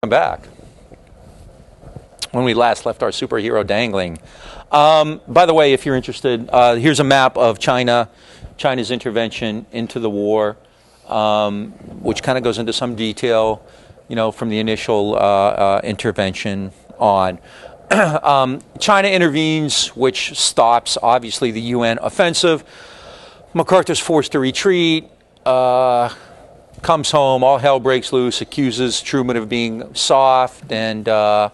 I'm back. When we last left our superhero dangling. By the way, if you're interested, here's a map of China's intervention into the war, which kind of goes into some detail, from the initial intervention on. China intervenes, which stops, obviously, the UN offensive. MacArthur's forced to retreat. Comes home, all hell breaks loose, accuses Truman of being soft, and goes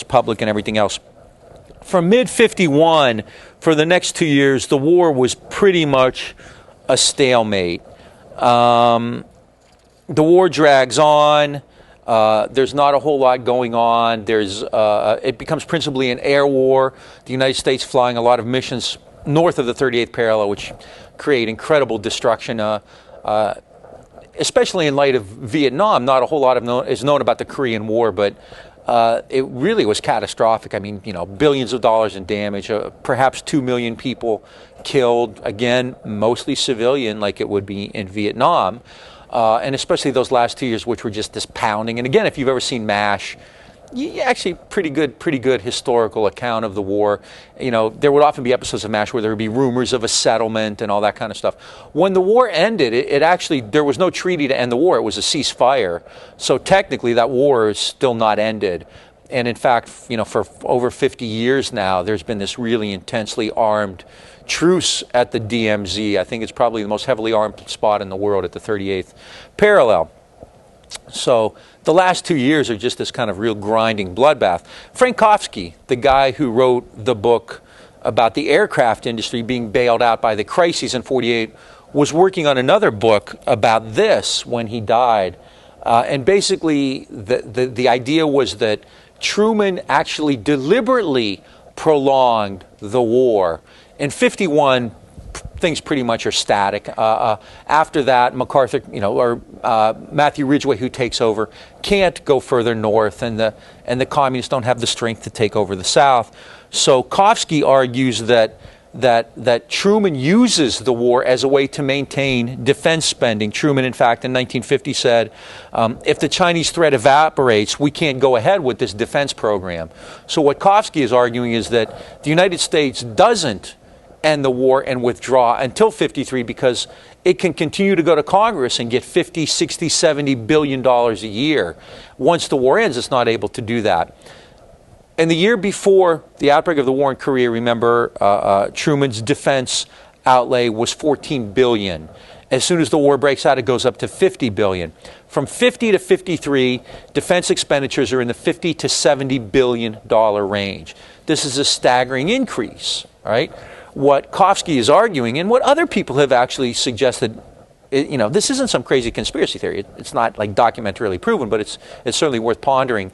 public and everything else. From mid-51, for the next 2 years, the war was pretty much a stalemate. The war drags on. There's not a whole lot going on. It becomes principally an air war. The United States flying a lot of missions north of the 38th parallel, which create incredible destruction. Especially in light of Vietnam, not a whole lot is known about the Korean War, but it really was catastrophic. I mean, billions of dollars in damage, perhaps 2 million people killed, again, mostly civilian, like it would be in Vietnam, and especially those last 2 years, which were just this pounding. And again, if you've ever seen MASH, actually pretty good historical account of the war. There would often be episodes of MASH where there would be rumors of a settlement and all that kind of stuff. When the war ended, there was no treaty to end the war. It was a ceasefire. So technically that war is still not ended. And in fact, for over 50 years now, there's been this really intensely armed truce at the DMZ. I think it's probably the most heavily armed spot in the world at the 38th parallel. So the last 2 years are just this kind of real grinding bloodbath. Frankowski, the guy who wrote the book about the aircraft industry being bailed out by the crises in 48, was working on another book about this when he died. And basically the idea was that Truman actually deliberately prolonged the war. In 51, things pretty much are static. After that, MacArthur, Matthew Ridgway, who takes over, can't go further north, and the communists don't have the strength to take over the South. So Kofsky argues that Truman uses the war as a way to maintain defense spending. Truman, in fact, in 1950 said, if the Chinese threat evaporates, we can't go ahead with this defense program. So what Kofsky is arguing is that the United States doesn't end the war and withdraw until 53 because it can continue to go to Congress and get 50, 60, 70 billion dollars a year. Once the war ends, it's not able to do that. In the year before the outbreak of the war in Korea, remember, Truman's defense outlay was 14 billion. As soon as the war breaks out, it goes up to 50 billion. From 50 to 53, defense expenditures are in the 50 to 70 billion dollar range. This is a staggering increase, right? What Kofsky is arguing, and what other people have actually suggested, this isn't some crazy conspiracy theory. It's not like documentarily proven, but it's certainly worth pondering,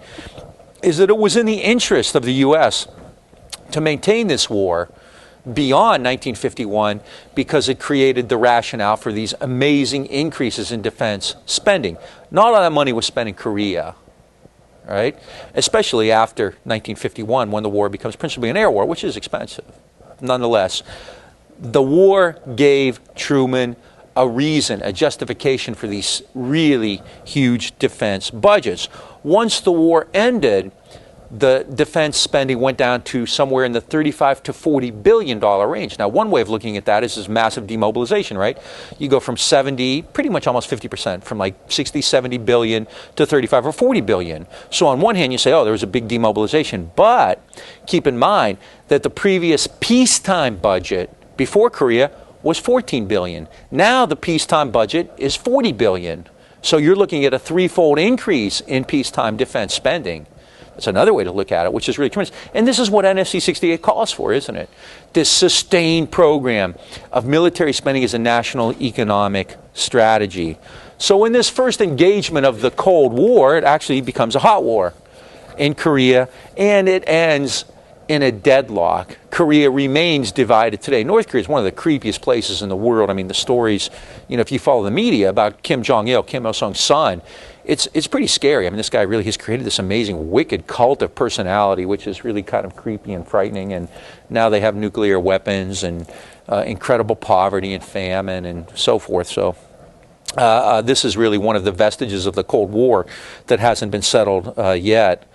is that it was in the interest of the U.S. to maintain this war beyond 1951 because it created the rationale for these amazing increases in defense spending. Not all that money was spent in Korea, right? Especially after 1951, when the war becomes principally an air war, which is expensive. Nonetheless, the war gave Truman a reason, a justification for these really huge defense budgets. Once the war ended, the defense spending went down to somewhere in the 35 to 40 billion dollar range. Now, one way of looking at that is this massive demobilization, right? You go from 70, pretty much almost 50%, from like 60, 70 billion to 35 or 40 billion. So on one hand, you say, oh, there was a big demobilization. But keep in mind that the previous peacetime budget before Korea was 14 billion. Now the peacetime budget is 40 billion. So you're looking at a threefold increase in peacetime defense spending. That's another way to look at it, which is really tremendous. And this is what NSC 68 calls for, isn't it? This sustained program of military spending as a national economic strategy. So in this first engagement of the Cold War, it actually becomes a hot war in Korea, and it ends in a deadlock. Korea remains divided today. North Korea is one of the creepiest places in the world. I mean, the stories, if you follow the media about Kim Jong-il, Kim Il-sung's son, it's pretty scary. I mean, this guy really has created this amazing, wicked cult of personality, which is really kind of creepy and frightening. And now they have nuclear weapons and incredible poverty and famine and so forth. So This is really one of the vestiges of the Cold War that hasn't been settled yet.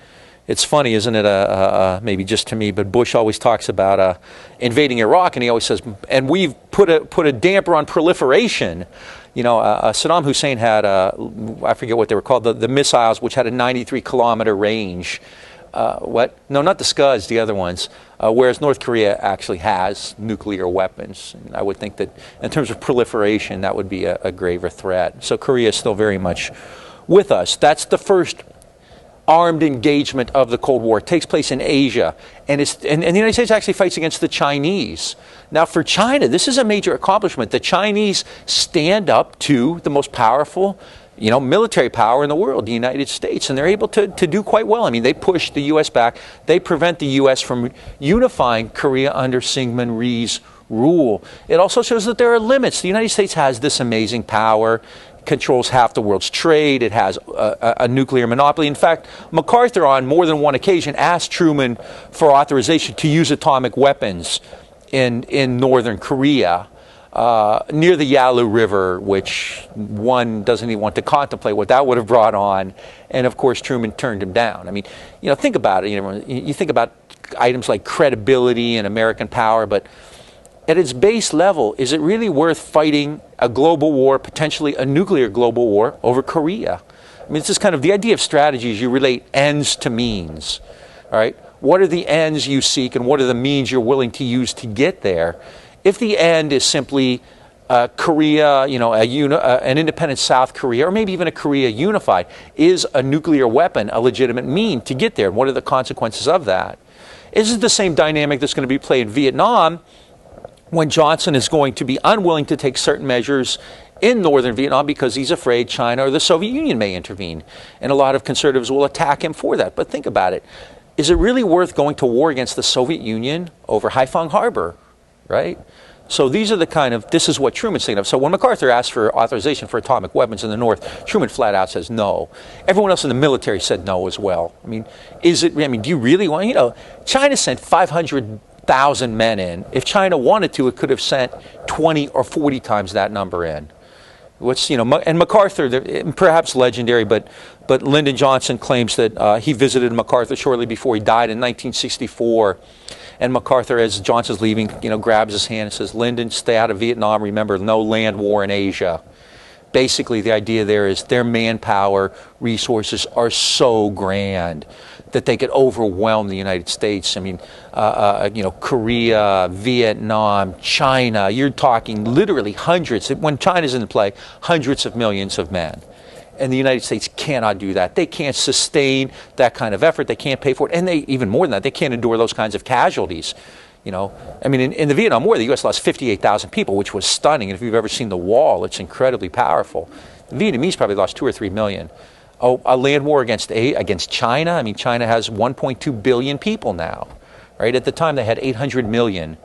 It's funny, isn't it, maybe just to me, but Bush always talks about invading Iraq, and he always says, and we've put a damper on proliferation. You know, Saddam Hussein had, I forget what they were called, the missiles, which had a 93-kilometer range. No, not the Scuds, the other ones. Whereas North Korea actually has nuclear weapons. And I would think that in terms of proliferation, that would be a graver threat. So Korea is still very much with us. That's the first armed engagement of the Cold War. It takes place in Asia, and the United States actually fights against the Chinese. Now, for China, this is a major accomplishment. The Chinese stand up to the most powerful, military power in the world, the United States, and they're able to do quite well. I mean, they push the U.S. back. They prevent the U.S. from unifying Korea under Syngman Rhee's rule. It also shows that there are limits. The United States has this amazing power, controls half the world's trade. It has a nuclear monopoly. In fact, MacArthur on more than one occasion asked Truman for authorization to use atomic weapons in northern Korea, near the Yalu River, which one doesn't even want to contemplate what that would have brought on. And of course, Truman turned him down. I mean, think about it. You think about items like credibility and American power, but at its base level, is it really worth fighting a global war, potentially a nuclear global war, over Korea? I mean, it's just kind of the idea of strategies. You relate ends to means, all right? What are the ends you seek, and what are the means you're willing to use to get there? If the end is simply Korea, an independent South Korea, or maybe even a Korea unified, is a nuclear weapon a legitimate mean to get there? What are the consequences of that? Is it the same dynamic that's going to be played in Vietnam, when Johnson is going to be unwilling to take certain measures in northern Vietnam because he's afraid China or the Soviet Union may intervene? And a lot of conservatives will attack him for that. But think about it. Is it really worth going to war against the Soviet Union over Haiphong Harbor, right? So these are this is what Truman's thinking of. So when MacArthur asked for authorization for atomic weapons in the North, Truman flat out says no. Everyone else in the military said no as well. I mean, do you really want, China sent 500,000 men in. If China wanted to, it could have sent 20 or 40 times that number in. And MacArthur, perhaps legendary, but Lyndon Johnson claims that he visited MacArthur shortly before he died in 1964. And MacArthur, as Johnson's leaving, grabs his hand and says, "Lyndon, stay out of Vietnam. Remember, no land war in Asia." Basically, the idea there is their manpower resources are so grand that they could overwhelm the United States. I mean, Korea, Vietnam, China, you're talking literally hundreds, when China's in play, hundreds of millions of men. And the United States cannot do that. They can't sustain that kind of effort. They can't pay for it. And even more than that, they can't endure those kinds of casualties. In the Vietnam War, the U.S. lost 58,000 people, which was stunning. And if you've ever seen The Wall, it's incredibly powerful. The Vietnamese probably lost 2 or 3 million. Oh, a land war against China? I mean, China has 1.2 billion people now, right? At the time, they had 800 million.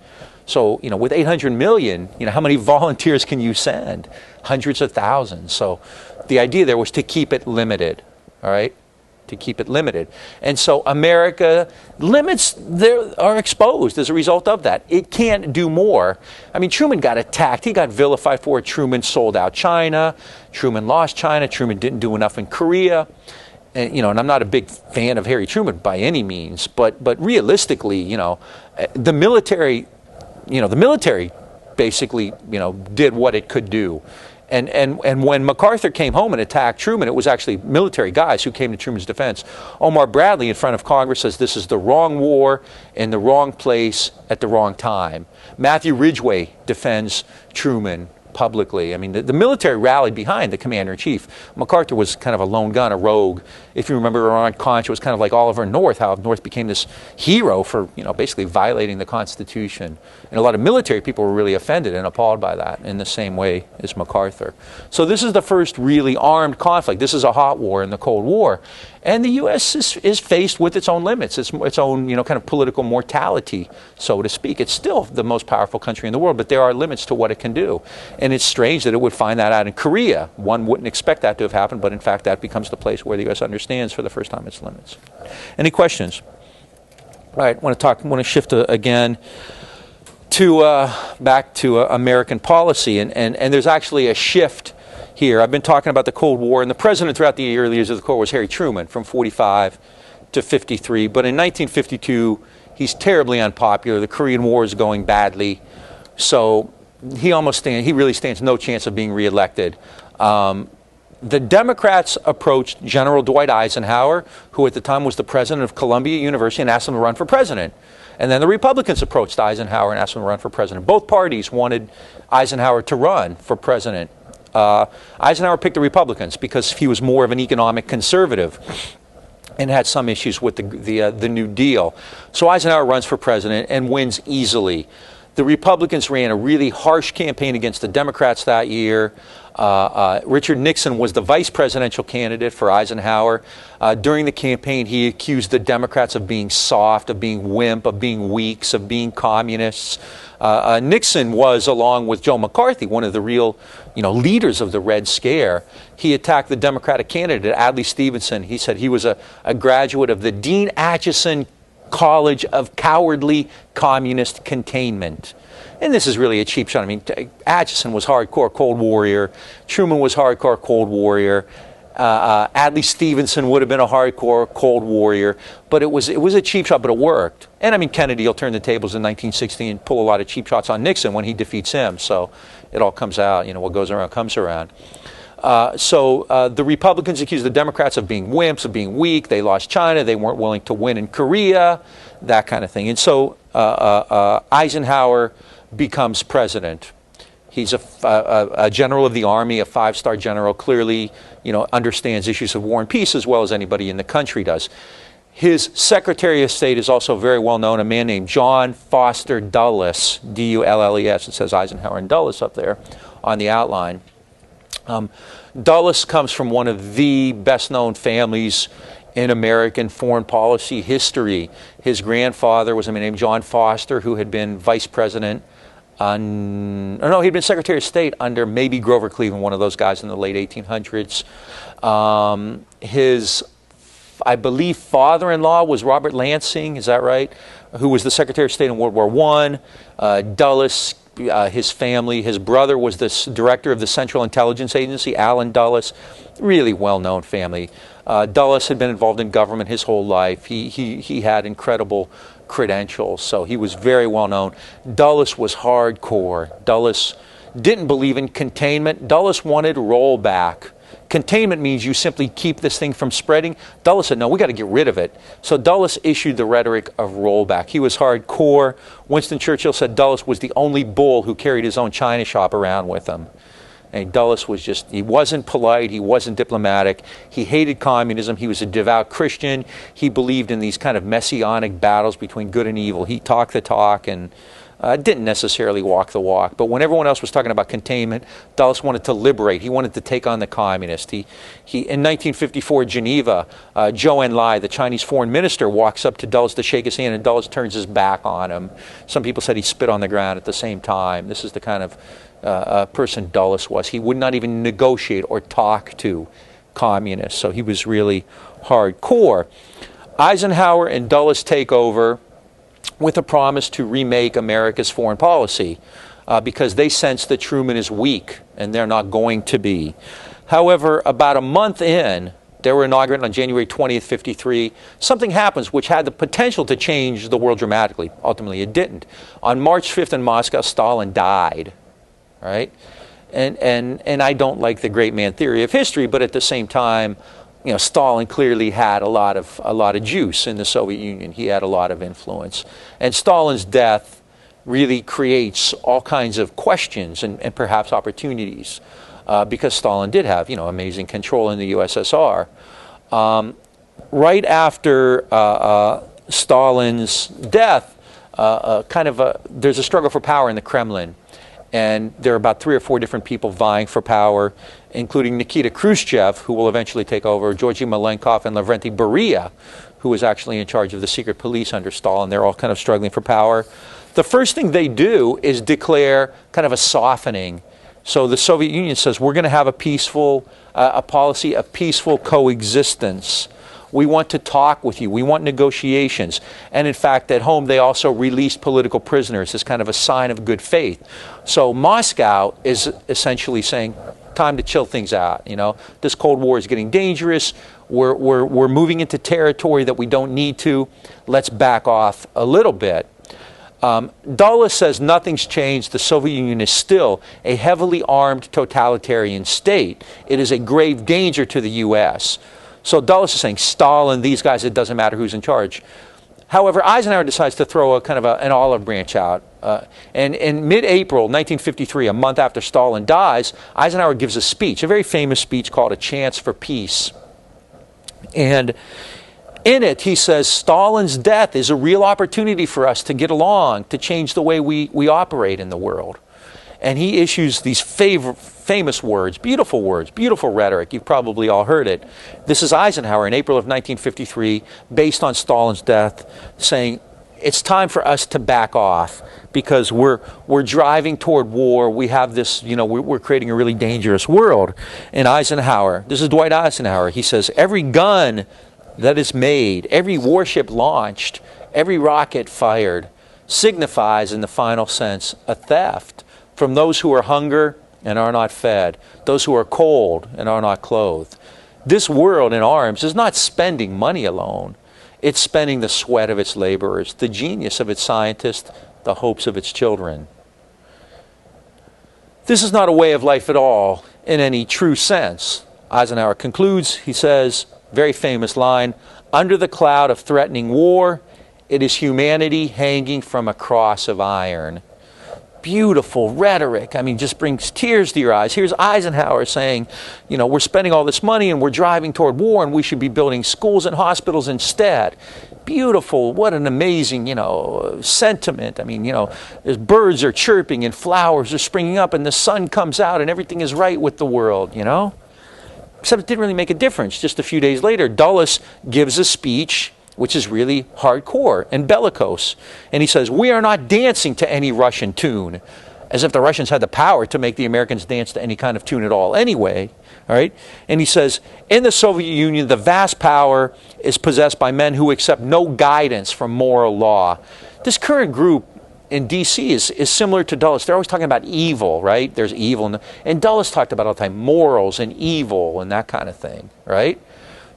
So, with 800 million, how many volunteers can you send? Hundreds of thousands. So the idea there was to keep it limited, all right? To keep it limited. And so America, limits there are exposed as a result of that. It can't do more. I mean, Truman got attacked. He got vilified for it. Truman sold out China. Truman lost China. Truman didn't do enough in Korea. And, and I'm not a big fan of Harry Truman by any means, but realistically, the military basically, did what it could do. And when MacArthur came home and attacked Truman, it was actually military guys who came to Truman's defense. Omar Bradley in front of Congress says this is the wrong war in the wrong place at the wrong time. Matthew Ridgway defends Truman publicly. I mean, the military rallied behind the commander-in-chief. MacArthur was kind of a lone gun, a rogue. If you remember Ron Conch, it was kind of like Oliver North, how North became this hero for, basically violating the Constitution. And a lot of military people were really offended and appalled by that in the same way as MacArthur. So this is the first really armed conflict. This is a hot war in the Cold War. And the U.S. is faced with its own limits, its own, kind of political mortality, so to speak. It's still the most powerful country in the world, but there are limits to what it can do. And it's strange that it would find that out in Korea. One wouldn't expect that to have happened, but in fact, that becomes the place where the U.S. understands for the first time its limits. Any questions? All right, I want to shift again to back to American policy, and there's actually a shift here. I've been talking about the Cold War, and the president throughout the early years of the Cold War was Harry Truman from 45 to 53. But in 1952, he's terribly unpopular. The Korean War is going badly. So he really stands no chance of being reelected. The Democrats approached General Dwight Eisenhower, who at the time was the president of Columbia University, and asked him to run for president. And then the Republicans approached Eisenhower and asked him to run for president. Both parties wanted Eisenhower to run for president. Eisenhower picked the Republicans because he was more of an economic conservative and had some issues with the New Deal. So Eisenhower runs for president and wins easily. The Republicans ran a really harsh campaign against the Democrats that year. Richard Nixon was the vice presidential candidate for Eisenhower. During the campaign, he accused the Democrats of being soft, of being wimp, of being weaks, of being communists. Nixon was, along with Joe McCarthy, one of the real leaders of the Red Scare. He attacked the Democratic candidate, Adlai Stevenson. He said he was a graduate of the Dean Acheson College of Cowardly Communist Containment. And this is really a cheap shot. I mean, Acheson was hardcore Cold Warrior. Truman was hardcore Cold Warrior. Adlai Stevenson would have been a hardcore Cold Warrior. But it was a cheap shot, but it worked. And I mean, Kennedy will turn the tables in 1960 and pull a lot of cheap shots on Nixon when he defeats him. So it all comes out. What goes around comes around. So the Republicans accused the Democrats of being wimps, of being weak. They lost China. They weren't willing to win in Korea, that kind of thing. And so Eisenhower becomes president. He's a general of the Army, a five-star general, clearly understands issues of war and peace as well as anybody in the country does. His Secretary of State is also very well known, a man named John Foster Dulles, D-U-L-L-E-S. It says Eisenhower and Dulles up there on the outline. Dulles comes from one of the best-known families in American foreign policy history. His grandfather was a man named John Foster, who had been vice president he'd been Secretary of State under maybe Grover Cleveland, one of those guys in the late 1800s. His, I believe, father-in-law was Robert Lansing, is that right? Who was the Secretary of State in World War I. Dulles, his family, his brother was the director of the Central Intelligence Agency, Allen Dulles, really well-known family. Dulles had been involved in government his whole life. He had incredible credentials, so he was very well known. Dulles was hardcore. Dulles didn't believe in containment. Dulles wanted rollback. Containment means you simply keep this thing from spreading. Dulles said, no, we got to get rid of it. So Dulles issued the rhetoric of rollback. He was hardcore. Winston Churchill said Dulles was the only bull who carried his own china shop around with him. And Dulles was he wasn't polite, he wasn't diplomatic, he hated communism, he was a devout Christian, he believed in these kind of messianic battles between good and evil. He talked the talk and didn't necessarily walk the walk. But when everyone else was talking about containment, Dulles wanted to liberate. He wanted to take on the communists. In 1954, Geneva, Zhou Enlai, the Chinese foreign minister, walks up to Dulles to shake his hand, and Dulles turns his back on him. Some people said he spit on the ground at the same time. This is the kind of person Dulles was. He would not even negotiate or talk to communists, so he was really hardcore. Eisenhower and Dulles take over with a promise to remake America's foreign policy because they sense that Truman is weak and they're not going to be. However, about a month in, they were inaugurated on January 20th, 53. Something happens which had the potential to change the world dramatically. Ultimately, it didn't. On March 5th in Moscow, Stalin died. Right? And I don't like the great man theory of history, but at the same time, Stalin clearly had a lot of juice in the Soviet Union. He had a lot of influence. And Stalin's death really creates all kinds of questions and perhaps opportunities because Stalin did have, amazing control in the USSR. Right after Stalin's death, there's a struggle for power in the Kremlin. And there are about 3 or 4 different people vying for power, including Nikita Khrushchev, who will eventually take over, Georgy Malenkov, and Lavrenti Beria, who was actually in charge of the secret police under Stalin. They're all kind of struggling for power. The first thing they do is declare kind of a softening. So the Soviet Union says, we're going to have a policy of peaceful coexistence. We want to talk with you. We want negotiations. And in fact, at home, they also released political prisoners as kind of a sign of good faith. So Moscow is essentially saying, time to chill things out. This Cold War is getting dangerous. We're moving into territory that we don't need to. Let's back off a little bit. Dulles says nothing's changed. The Soviet Union is still a heavily armed totalitarian state. It is a grave danger to the U.S. So Dulles is saying Stalin, these guys, it doesn't matter who's in charge. However, Eisenhower decides to throw a kind of an olive branch out. And in mid-April 1953, a month after Stalin dies, Eisenhower gives a speech, a very famous speech called A Chance for Peace. And in it, he says, Stalin's death is a real opportunity for us to get along, to change the way we operate in the world. And he issues these famous words, beautiful rhetoric. You've probably all heard it. This is Eisenhower in April of 1953, based on Stalin's death, saying, it's time for us to back off because we're driving toward war. We have this, we're creating a really dangerous world. And Eisenhower, this is Dwight Eisenhower, he says, every gun that is made, every warship launched, every rocket fired, signifies in the final sense a theft from those who are hungry and are not fed, those who are cold and are not clothed. This world in arms is not spending money alone. It's spending the sweat of its laborers, the genius of its scientists, the hopes of its children. This is not a way of life at all in any true sense. Eisenhower concludes, he says, very famous line, under the cloud of threatening war, it is humanity hanging from a cross of iron. Beautiful rhetoric. I mean, just brings tears to your eyes. Here's Eisenhower saying, we're spending all this money and we're driving toward war and we should be building schools and hospitals instead. Beautiful. What an amazing, sentiment. I mean, there's birds are chirping and flowers are springing up and the sun comes out and everything is right with the world, Except it didn't really make a difference. Just a few days later, Dulles gives a speech which is really hardcore and bellicose. And he says, we are not dancing to any Russian tune, as if the Russians had the power to make the Americans dance to any kind of tune at all anyway. All right? And he says, in the Soviet Union, the vast power is possessed by men who accept no guidance from moral law. This current group in D.C. is similar to Dulles. They're always talking about evil, right? There's evil. And Dulles talked about all the time morals and evil and that kind of thing, right?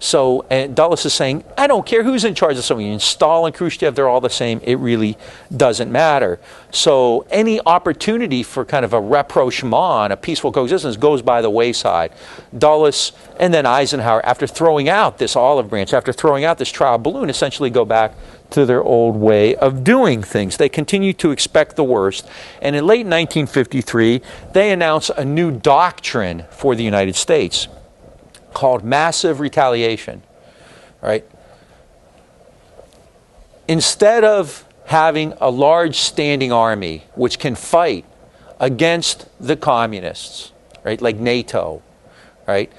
So Dulles is saying, I don't care who's in charge of the Soviet Union. Stalin, Khrushchev, they're all the same. It really doesn't matter. So any opportunity for kind of a rapprochement, a peaceful coexistence, goes by the wayside. Dulles and then Eisenhower, after throwing out this olive branch, after throwing out this trial balloon, essentially go back to their old way of doing things. They continue to expect the worst. And in late 1953, they announce a new doctrine for the United States, called massive retaliation, right? Instead of having a large standing army which can fight against the communists, right, like NATO, right,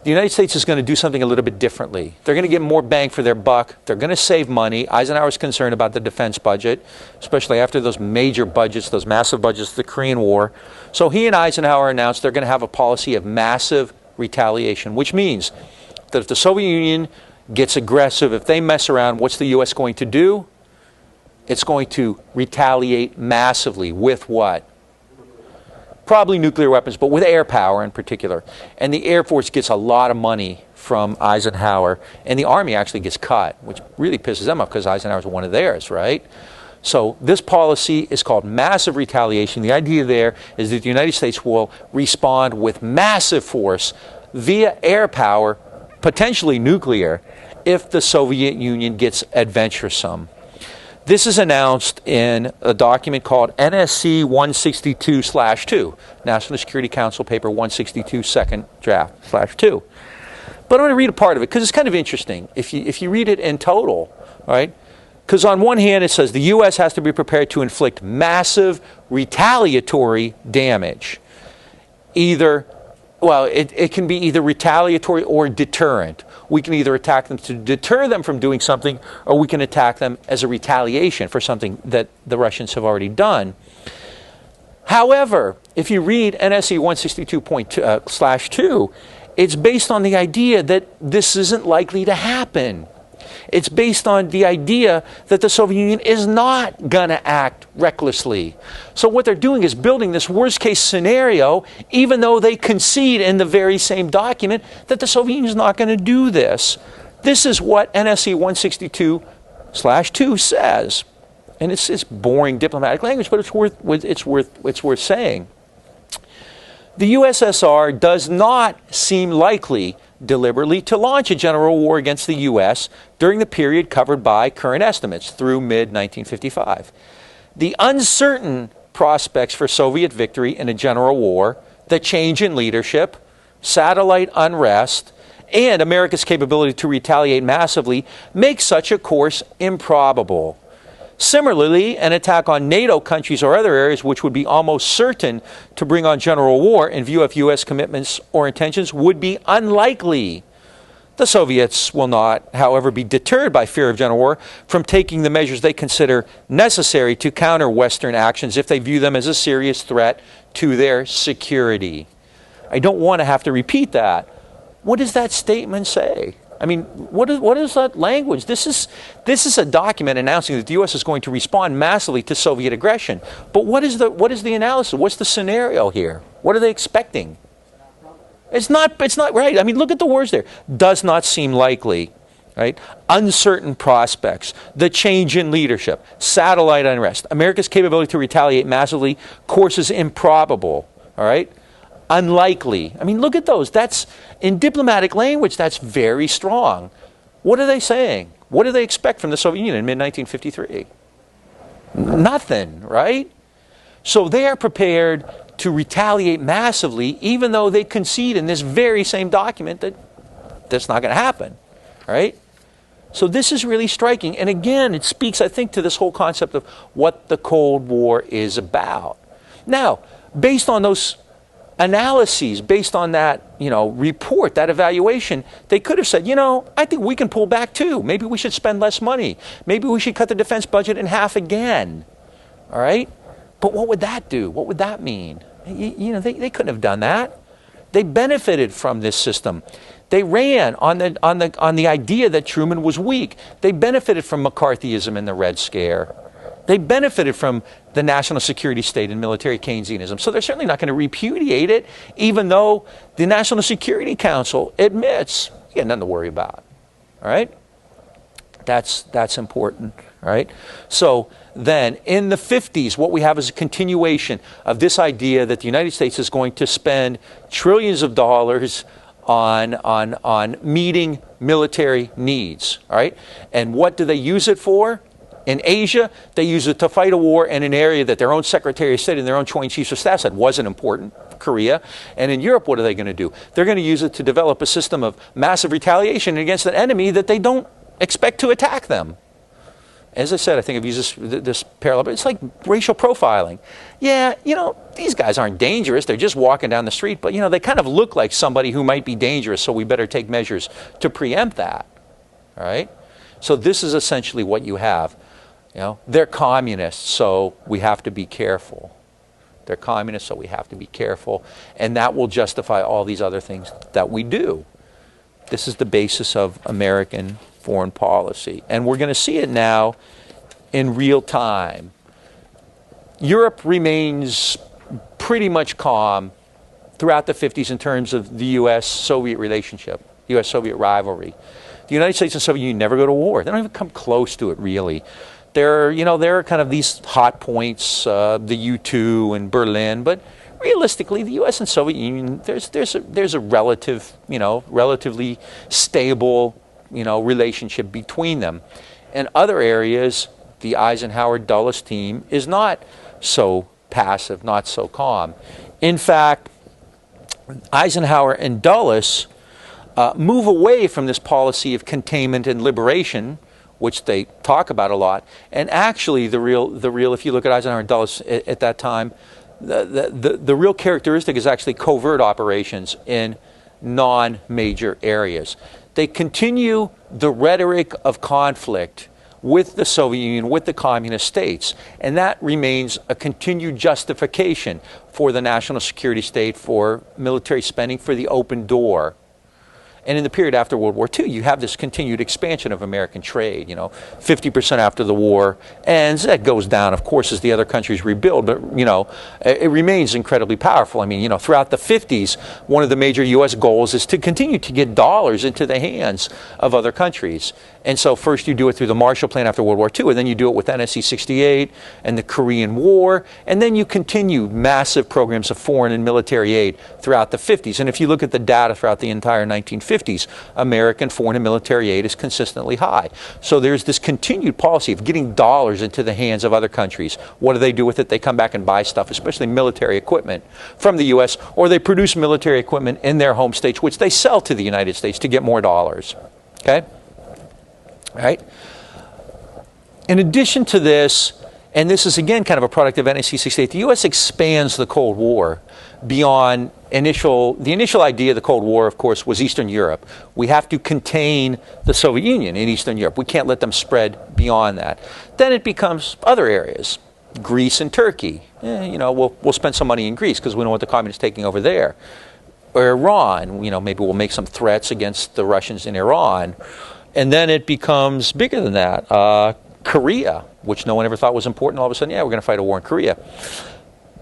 the United States is going to do something a little bit differently. They're going to get more bang for their buck. They're going to save money. Eisenhower's concerned about the defense budget, especially after those major budgets, those massive budgets of the Korean War. So he and Eisenhower announced they're going to have a policy of massive retaliation, which means that if the Soviet Union gets aggressive, if they mess around, what's the U.S. going to do? It's going to retaliate massively with what? Probably nuclear weapons, but with air power in particular. And the Air Force gets a lot of money from Eisenhower, and the Army actually gets cut, which really pisses them off because Eisenhower's one of theirs, right? So this policy is called massive retaliation. The idea there is that the United States will respond with massive force via air power, potentially nuclear, if the Soviet Union gets adventuresome. This is announced in a document called NSC 162/2, National Security Council Paper 162, second draft /2. But I'm going to read a part of it because it's kind of interesting. If you read it in total, all right? Because on one hand, it says the U.S. has to be prepared to inflict massive retaliatory damage. It can be either retaliatory or deterrent. We can either attack them to deter them from doing something, or we can attack them as a retaliation for something that the Russians have already done. However, if you read NSC 162/2, it's based on the idea that this isn't likely to happen. It's based on the idea that the Soviet Union is not going to act recklessly. So what they're doing is building this worst-case scenario, even though they concede in the very same document that the Soviet Union is not going to do this. This is what NSC 162/2 says. And it's boring diplomatic language, but it's worth saying. The USSR does not seem likely deliberately to launch a general war against the U.S. during the period covered by current estimates through mid-1955. The uncertain prospects for Soviet victory in a general war, the change in leadership, satellite unrest, and America's capability to retaliate massively make such a course improbable. Similarly, an attack on NATO countries or other areas which would be almost certain to bring on general war in view of U.S. commitments or intentions would be unlikely. The Soviets will not, however, be deterred by fear of general war from taking the measures they consider necessary to counter Western actions if they view them as a serious threat to their security. I don't want to have to repeat that. What does that statement say? I mean, what is that language? This is a document announcing that the U.S. is going to respond massively to Soviet aggression. But what is the analysis? What's the scenario here? What are they expecting? It's not right. I mean, look at the words there. Does not seem likely, right? Uncertain prospects, the change in leadership, satellite unrest, America's capability to retaliate massively, course is improbable, all right? Unlikely. I mean, look at those. That's, in diplomatic language, that's very strong. What are they saying? What do they expect from the Soviet Union in mid-1953? Nothing, right? So they are prepared to retaliate massively, even though they concede in this very same document that that's not going to happen, right? So this is really striking. And again, it speaks, I think, to this whole concept of what the Cold War is about. Now, based on those analyses, based on that, report, that evaluation, they could have said, I think we can pull back too. Maybe we should spend less money. Maybe we should cut the defense budget in half again. All right? But what would that do? What would that mean? They couldn't have done that. They benefited from this system. They ran on the idea that Truman was weak. They benefited from McCarthyism and the Red Scare. They benefited from the national security state and military Keynesianism. So they're certainly not going to repudiate it, even though the National Security Council admits you got nothing to worry about. All right? That's important. All right? So then, in the 50s, what we have is a continuation of this idea that the United States is going to spend trillions of dollars on meeting military needs. All right? And what do they use it for? In Asia, they use it to fight a war in an area that their own Secretary of State and their own Joint Chiefs of Staff said wasn't important, Korea. And in Europe, what are they going to do? They're going to use it to develop a system of massive retaliation against an enemy that they don't expect to attack them. As I said, I think I've used this parallel, but it's like racial profiling. Yeah, these guys aren't dangerous. They're just walking down the street, but, they kind of look like somebody who might be dangerous, so we better take measures to preempt that. All right? So this is essentially what you have. They're communists, so we have to be careful. They're communists, so we have to be careful. And that will justify all these other things that we do. This is the basis of American foreign policy. And we're going to see it now in real time. Europe remains pretty much calm throughout the 50s in terms of the U.S.-Soviet relationship, U.S.-Soviet rivalry. The United States and Soviet Union never go to war. They don't even come close to it, really. There are kind of these hot points, the U-2 and Berlin, but realistically, the U.S. and Soviet Union, there's a relatively stable, relationship between them. In other areas, the Eisenhower Dulles team is not so passive, not so calm. In fact, Eisenhower and Dulles move away from this policy of containment and liberation, which they talk about a lot. And actually, the real, if you look at Eisenhower and Dulles at that time, the real characteristic is actually covert operations in non-major areas. They continue the rhetoric of conflict with the Soviet Union, with the communist states, and that remains a continued justification for the national security state, for military spending, for the open door. And in the period after World War II, you have this continued expansion of American trade. 50% after the war ends. That goes down, of course, as the other countries rebuild. But, it remains incredibly powerful. I mean, throughout the 50s, one of the major U.S. goals is to continue to get dollars into the hands of other countries. And so first you do it through the Marshall Plan after World War II, and then you do it with NSC 68 and the Korean War, and then you continue massive programs of foreign and military aid throughout the 50s. And if you look at the data throughout the entire 1950s, American foreign and military aid is consistently high. So there's this continued policy of getting dollars into the hands of other countries. What do they do with it? They come back and buy stuff, especially military equipment from the U.S., or they produce military equipment in their home states, which they sell to the United States to get more dollars. Okay? All right? In addition to this, and this is again kind of a product of NSC 68, the U.S. expands the Cold War beyond the initial idea of the Cold War, of course, was Eastern Europe. We have to contain the Soviet Union in Eastern Europe. We can't let them spread beyond that. Then it becomes other areas, Greece and Turkey. We'll spend some money in Greece because we don't want the communists taking over there. Or Iran, maybe we'll make some threats against the Russians in Iran. And then it becomes bigger than that. Korea, which no one ever thought was important, all of a sudden, we're going to fight a war in Korea.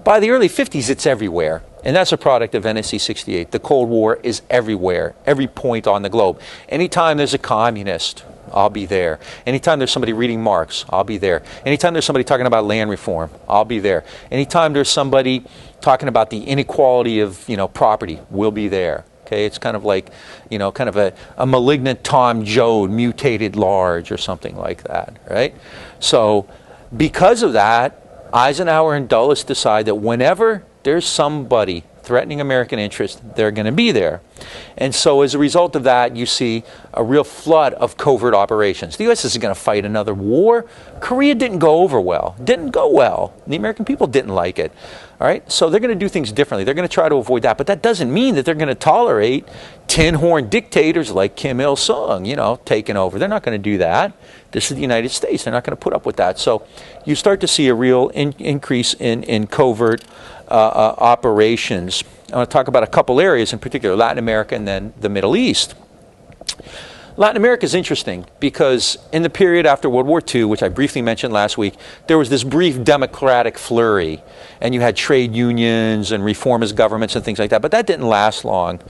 By the early 50s, it's everywhere. And that's a product of NSC 68. The Cold War is everywhere, every point on the globe. Anytime there's a communist, I'll be there. Anytime there's somebody reading Marx, I'll be there. Anytime there's somebody talking about land reform, I'll be there. Anytime there's somebody talking about the inequality of, property, we'll be there. Okay, it's kind of like, kind of a malignant Tom Joad mutated large or something like that, right? So because of that, Eisenhower and Dulles decide that whenever there's somebody threatening American interests, they're going to be there. And so as a result of that, you see a real flood of covert operations. The U.S. isn't going to fight another war. Korea didn't go over well. Didn't go well. The American people didn't like it. All right? So they're going to do things differently. They're going to try to avoid that. But that doesn't mean that they're going to tolerate tin-horn dictators like Kim Il-sung, taking over. They're not going to do that. This is the United States. They're not going to put up with that. So you start to see a real increase in covert operations. I want to talk about a couple areas in particular, Latin America and then the Middle East. Latin America is interesting because in the period after World War II, which I briefly mentioned last week, there was this brief democratic flurry, and you had trade unions and reformist governments and things like that, but that didn't last long.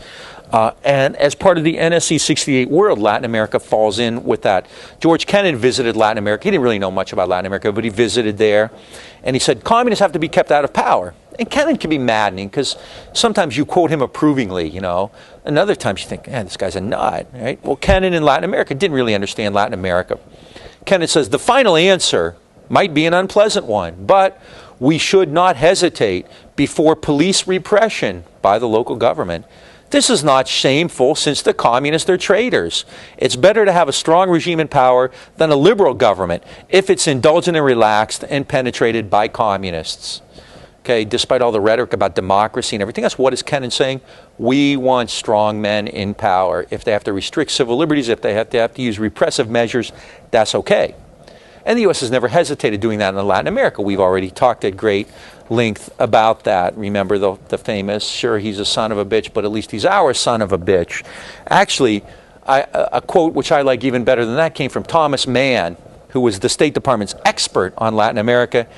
And as part of the NSC 68 world, Latin America falls in with that. George Kennan visited Latin America. He didn't really know much about Latin America, but he visited there. And he said, communists have to be kept out of power. And Kennan can be maddening because sometimes you quote him approvingly, and other times you think, this guy's a nut, right? Well, Kennan in Latin America didn't really understand Latin America. Kennan says, the final answer might be an unpleasant one, but we should not hesitate before police repression by the local government. This is not shameful since the communists are traitors. It's better to have a strong regime in power than a liberal government if it's indulgent and relaxed and penetrated by communists. Okay, despite all the rhetoric about democracy and everything else, what is Kennan saying? We want strong men in power. If they have to restrict civil liberties, if they have to use repressive measures, that's okay. And the U.S. has never hesitated doing that in Latin America. We've already talked at great length about that. Remember the famous, sure, he's a son of a bitch, but at least he's our son of a bitch. Actually, a quote which I like even better than that came from Thomas Mann, who was the State Department's expert on Latin America.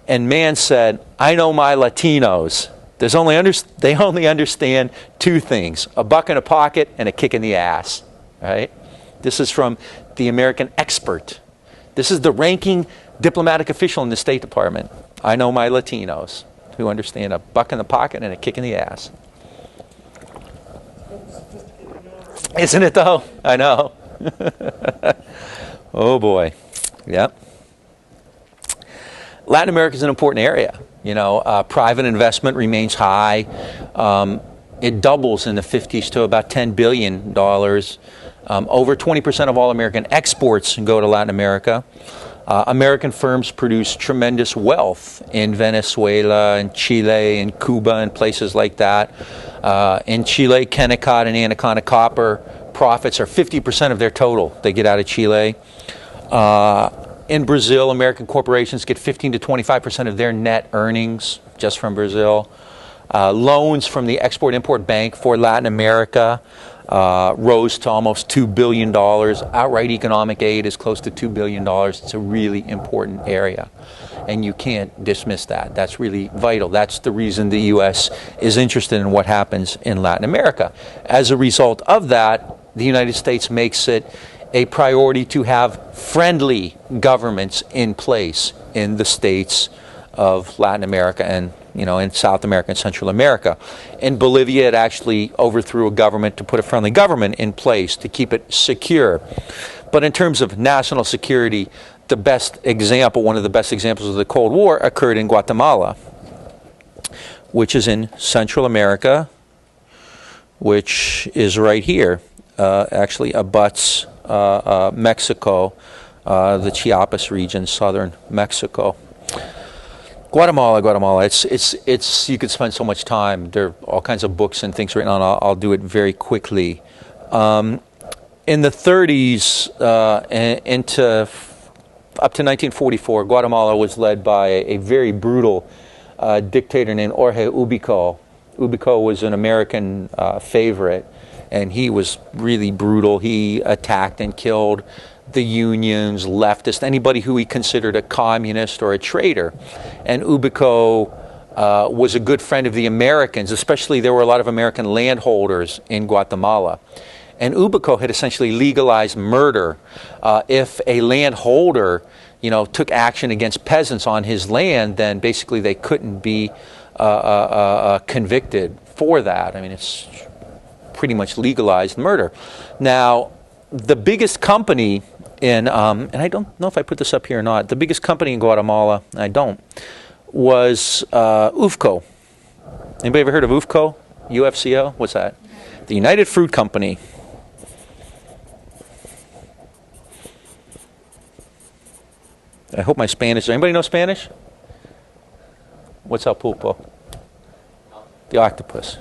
And Mann said, I know my Latinos. They only understand two things, a buck in a pocket and a kick in the ass. Right? This is from the American expert. This is the ranking diplomatic official in the State Department. I know my Latinos who understand a buck in the pocket and a kick in the ass. Isn't it though? I know. Oh boy. Yep. Latin America is an important area. Private investment remains high. It doubles in the 50s to about $10 billion. Over 20% of all American exports go to Latin America. American firms produce tremendous wealth in Venezuela and Chile and Cuba and places like that. In Chile, Kennecott and Anaconda Copper profits are 50% of their total they get out of Chile. In Brazil, American corporations get 15 to 25% of their net earnings just from Brazil. Loans from the Export-Import Bank for Latin America rose to almost $2 billion. Outright economic aid is close to $2 billion. It's a really important area, and you can't dismiss that. That's really vital. That's the reason the U.S. is interested in what happens in Latin America. As a result of that, the United States makes it a priority to have friendly governments in place in the states of Latin America and, in South America and Central America. In Bolivia, it actually overthrew a government to put a friendly government in place to keep it secure. But in terms of national security, one of the best examples of the Cold War occurred in Guatemala, which is in Central America, which is right here. Actually abuts Mexico, the Chiapas region, southern Mexico. Guatemala. It's. You could spend so much time. There are all kinds of books and things written on. I'll do it very quickly. In the 30s, up to 1944, Guatemala was led by a very brutal dictator named Jorge Ubico. Ubico was an American favorite, and he was really brutal. He attacked and killed the unions, leftists, anybody who he considered a communist or a traitor. And Ubico was a good friend of the Americans, especially there were a lot of American landholders in Guatemala. And Ubico had essentially legalized murder. If a landholder, took action against peasants on his land, then basically they couldn't be convicted for that. I mean, it's pretty much legalized murder. Now, the biggest company in, and I don't know if I put this up here or not, the biggest company in Guatemala, was Ufco. Anybody ever heard of Ufco? UFCO? What's that? The United Fruit Company. I hope my Spanish, does anybody know Spanish? What's el pulpo? The octopus.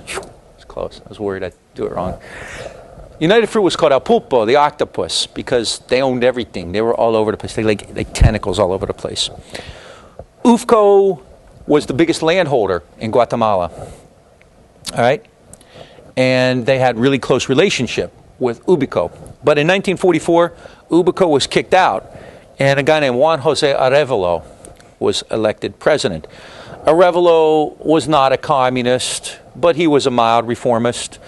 It's close. I was worried I'd do it wrong. United Fruit was called El Pulpo, the octopus, because they owned everything. They were all over the place. They like tentacles all over the place. Ufco was the biggest landholder in Guatemala. All right? And they had really close relationship with Ubico. But in 1944, Ubico was kicked out, and a guy named Juan Jose Arevalo was elected president. Arevalo was not a communist, but he was a mild reformist.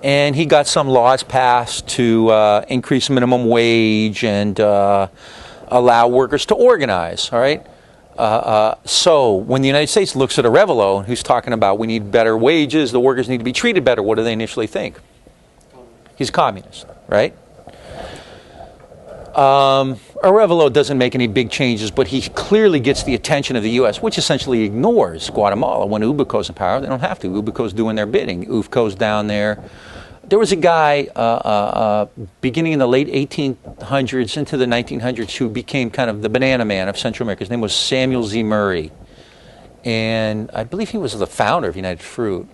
And he got some laws passed to increase minimum wage and allow workers to organize, all right? So when the United States looks at Arevalo, who's talking about we need better wages, the workers need to be treated better, what do they initially think? He's a communist, right? Arevalo doesn't make any big changes, but he clearly gets the attention of the U.S., which essentially ignores Guatemala. When Ubico's in power, they don't have to. Ubico's doing their bidding. Ufco's down there. There was a guy beginning in the late 1800s into the 1900s who became kind of the banana man of Central America. His name was Samuel Z. Murray. And I believe he was the founder of United Fruit.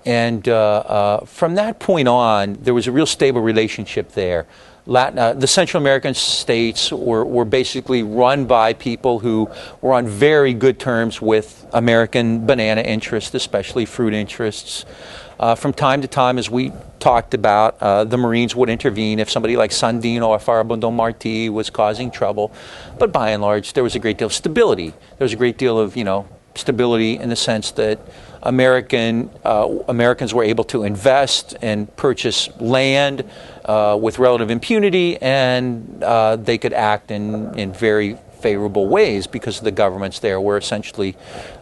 And from that point on, there was a real stable relationship there. The Central American states were basically run by people who were on very good terms with American banana interests, especially fruit interests. From time to time, as we talked about, the Marines would intervene if somebody like Sandino or Farabundo Martí was causing trouble. But by and large, there was a great deal of stability. There was a great deal of, stability in the sense that Americans were able to invest and purchase land with relative impunity, and they could act in very favorable ways because the governments there were essentially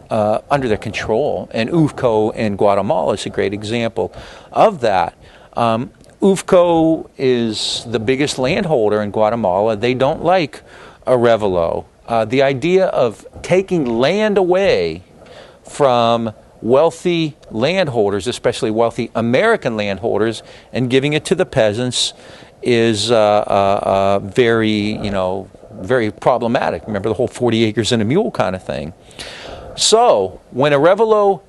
under their control. And Ufco in Guatemala is a great example of that. Ufco is the biggest landholder in Guatemala. They don't like Arevalo. The idea of taking land away from wealthy landholders, especially wealthy American landholders, and giving it to the peasants is very problematic. Remember the whole 40 acres and a mule kind of thing. So when Arevalo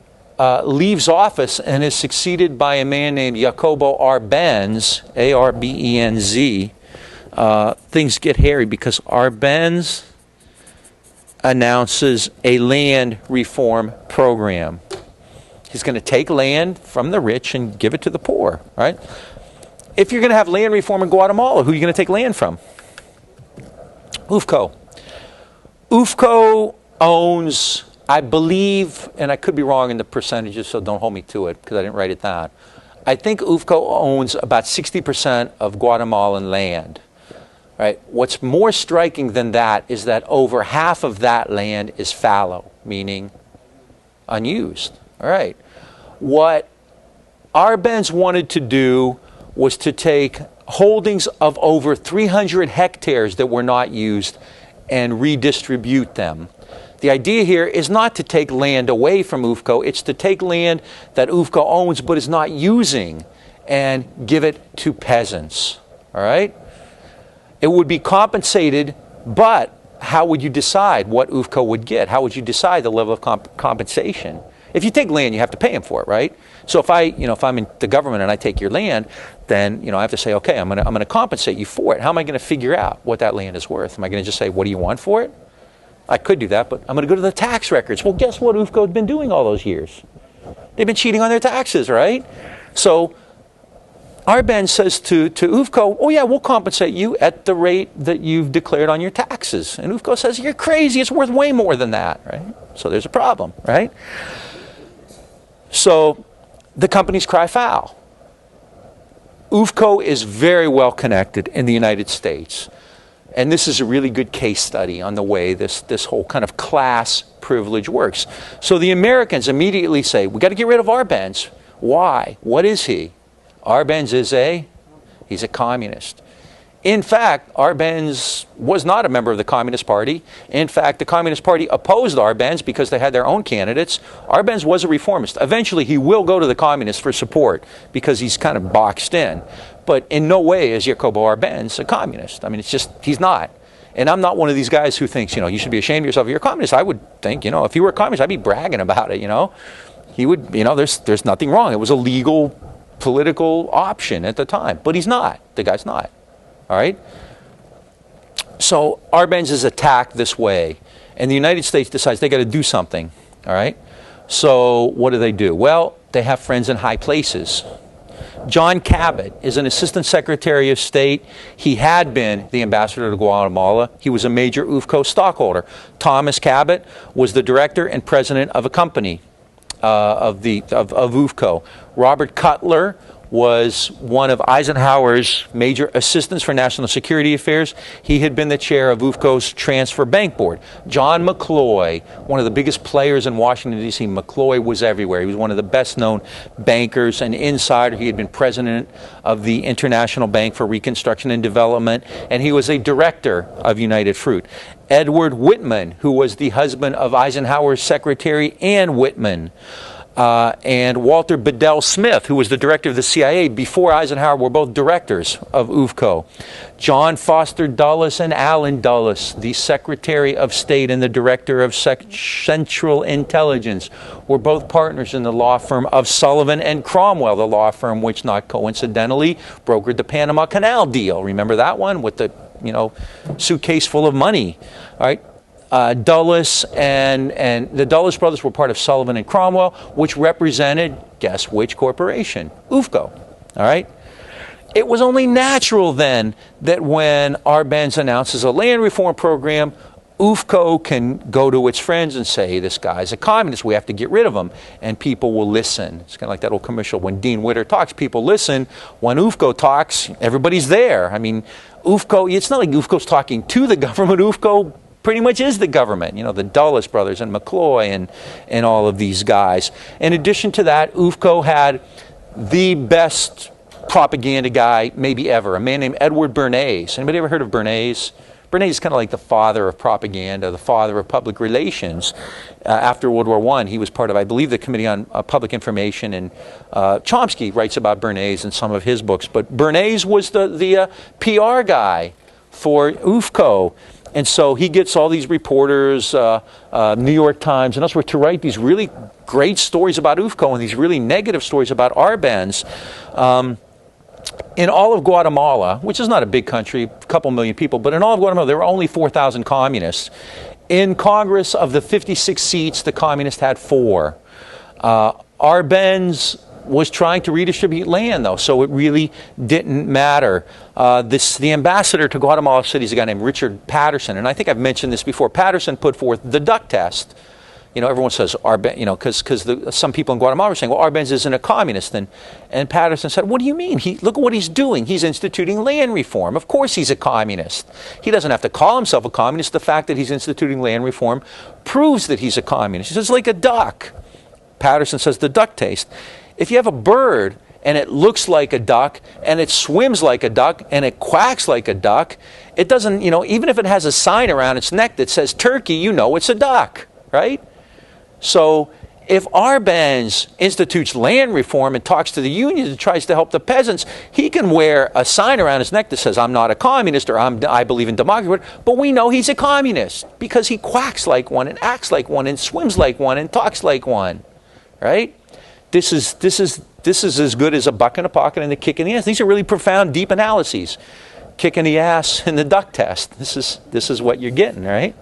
leaves office and is succeeded by a man named Jacobo Arbenz, A-R-B-E-N-Z, things get hairy because Arbenz announces a land reform program. He's going to take land from the rich and give it to the poor, right? if you're going to have land reform in Guatemala, who are you going to take land from? Ufco. Ufco owns, I believe, and I could be wrong in the percentages, so don't hold me to it because I didn't write it down. I think Ufco owns about 60% of Guatemalan land. Right? What's more striking than that is that over half of that land is fallow, meaning unused. All right. What Arbenz wanted to do was to take holdings of over 300 hectares that were not used and redistribute them. The idea here is not to take land away from Ufco, it's to take land that Ufco owns but is not using and give it to peasants. All right? It would be compensated, but how would you decide what Ufco would get? How would you decide the level of compensation? If you take land, you have to pay him for it, right? So if if I'm in the government and I take your land, then I have to say, okay, I'm going to compensate you for it. How am I going to figure out what that land is worth? Am I going to just say, what do you want for it? I could do that, but I'm going to go to the tax records. Well, guess what Ufco had been doing all those years? They've been cheating on their taxes, right? So Arbenz says to Ufco, oh yeah, we'll compensate you at the rate that you've declared on your taxes. And Ufco says, you're crazy, it's worth way more than that, right? So there's a problem, right? So the companies cry foul. Ufco is very well connected in the United States. And this is a really good case study on the way this whole kind of class privilege works. So the Americans immediately say, we got to get rid of Arbenz. Why? What is he? Arbenz is he's a communist. In fact, Arbenz was not a member of the Communist Party. In fact, the Communist Party opposed Arbenz because they had their own candidates. Arbenz was a reformist. Eventually, he will go to the communists for support because he's kind of boxed in. But in no way is Jacobo Arbenz a communist. I mean, it's just, he's not. And I'm not one of these guys who thinks, you should be ashamed of yourself if you're a communist. I would think, if you were a communist, I'd be bragging about it, He would, there's nothing wrong. It was a legal political option at the time. But he's not. The guy's not. All right? So Arbenz is attacked this way. And the United States decides they got to do something. All right? So what do? Well, they have friends in high places. John Cabot is an assistant secretary of state. He had been the ambassador to Guatemala. He was a major Ufco stockholder. Thomas Cabot was the director and president of a company of Ufco. Robert Cutler was one of Eisenhower's major assistants for national security affairs. He had been the chair of Ufco's transfer bank board. John McCloy, one of the biggest players in Washington, D.C. McCloy was everywhere. He was one of the best known bankers, an insider. He had been president of the International Bank for Reconstruction and Development, and he was a director of United Fruit. Edward Whitman, who was the husband of Eisenhower's secretary Ann Whitman, and Walter Bedell Smith, who was the director of the CIA before Eisenhower, were both directors of Ufco. John Foster Dulles and Allen Dulles, the Secretary of State and the Director of Central Intelligence, were both partners in the law firm of Sullivan and Cromwell, the law firm which, not coincidentally, brokered the Panama Canal deal. Remember that one with the suitcase full of money? All right. Dulles and the Dulles brothers were part of Sullivan and Cromwell, which represented, guess which corporation? Ufco. All right? It was only natural then that when Arbenz announces a land reform program, Ufco can go to its friends and say, this guy's a communist, we have to get rid of him. And people will listen. It's kind of like that old commercial. When Dean Witter talks, people listen. When Ufco talks, everybody's there. I mean, Ufco, it's not like Ufco's talking to the government. Ufco pretty much is the government, the Dulles brothers and McCloy and all of these guys. In addition to that, Ufco had the best propaganda guy maybe ever, a man named Edward Bernays. Anybody ever heard of Bernays? Bernays is kind of like the father of propaganda, the father of public relations. After World War I, he was part of, I believe, the Committee on Public Information, and Chomsky writes about Bernays in some of his books. But Bernays was the PR guy for Ufco. And so he gets all these reporters, New York Times and elsewhere, to write these really great stories about Ufco and these really negative stories about Arbenz. In all of Guatemala, which is not a big country, a couple million people, but in all of Guatemala, there were only 4,000 communists. In Congress, of the 56 seats, the communists had 4. Arbenz was trying to redistribute land, though, so it really didn't matter. The ambassador to Guatemala City is a guy named Richard Patterson, and I think I've mentioned this before. Patterson put forth the duck test. You know, everyone says Arbenz, you know, because some people in Guatemala are saying, well, Arbenz isn't a communist. And Patterson said, what do you mean? Look at what he's doing. He's instituting land reform. Of course he's a communist. He doesn't have to call himself a communist. The fact that he's instituting land reform proves that he's a communist. He says, like a duck. Patterson says, the duck taste. If you have a bird and it looks like a duck and it swims like a duck and it quacks like a duck, it doesn't, you know, even if it has a sign around its neck that says turkey, you know it's a duck, right? So if Arbenz institutes land reform and talks to the unions and tries to help the peasants, he can wear a sign around his neck that says, I'm not a communist, or I believe in democracy, but we know he's a communist because he quacks like one and acts like one and swims like one and talks like one, right? This is as good as a buck in a pocket and a kick in the ass. These are really profound, deep analyses. Kick in the ass and the duck test. This is what you're getting, right?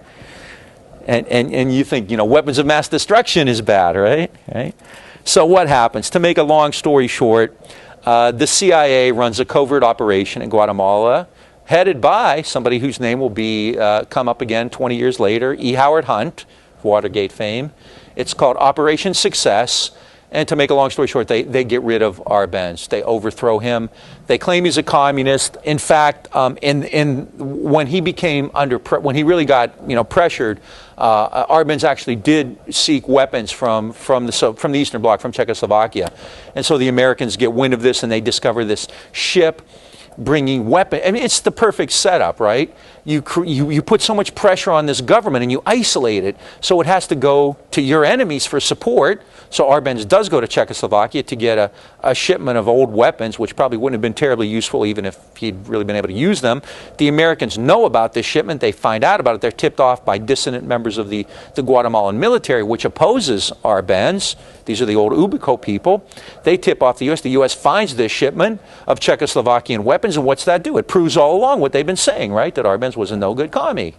And you think, you know, weapons of mass destruction is bad, right? So what happens? To make a long story short, the CIA runs a covert operation in Guatemala, headed by somebody whose name will be come up again 20 years later, E. Howard Hunt, Watergate fame. It's called Operation Success. And to make a long story short, they get rid of Arbenz. They overthrow him. They claim he's a communist. In fact, when he became when he really got, you know, pressured, Arbenz actually did seek weapons from the Eastern Bloc, from Czechoslovakia, and so the Americans get wind of this and they discover this ship bringing weapons. I mean, it's the perfect setup, right? You put so much pressure on this government and you isolate it, so it has to go to your enemies for support. So Arbenz does go to Czechoslovakia to get a shipment of old weapons, which probably wouldn't have been terribly useful even if he'd really been able to use them. The Americans know about this shipment. They find out about it. They're tipped off by dissident members of the Guatemalan military, which opposes Arbenz. These are the old Ufco people. They tip off the U.S. The U.S. finds this shipment of Czechoslovakian weapons, and what's that do? It proves all along what they've been saying, right? That Arbenz was a no-good commie.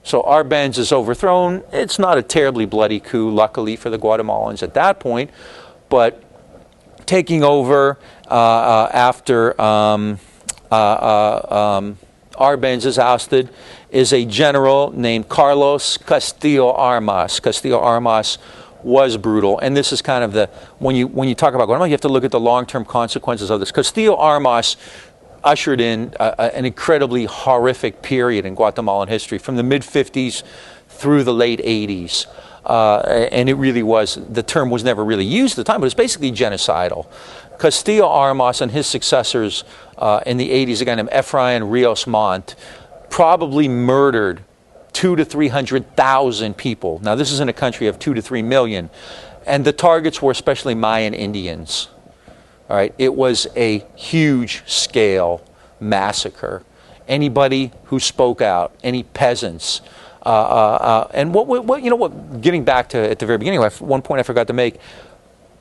So Arbenz is overthrown. It's not a terribly bloody coup, luckily for the Guatemalans at that point, but taking over after Arbenz is ousted is a general named Carlos Castillo Armas. Castillo Armas was brutal, and this is kind of when you talk about Guatemala, you have to look at the long-term consequences of this. Castillo Armas ushered in an incredibly horrific period in Guatemalan history from the mid-50s through the late 80s. And it really was, the term was never really used at the time, but it's basically genocidal. Castillo Armas and his successors in the 80s, a guy named Efrain Rios Montt, probably murdered 200,000 to 300,000 people. Now, this is in a country of 2 to 3 million. And the targets were especially Mayan Indians. All right, it was a huge scale massacre. Anybody who spoke out, any peasants, and what you know what? Getting back to at the very beginning, one point I forgot to make.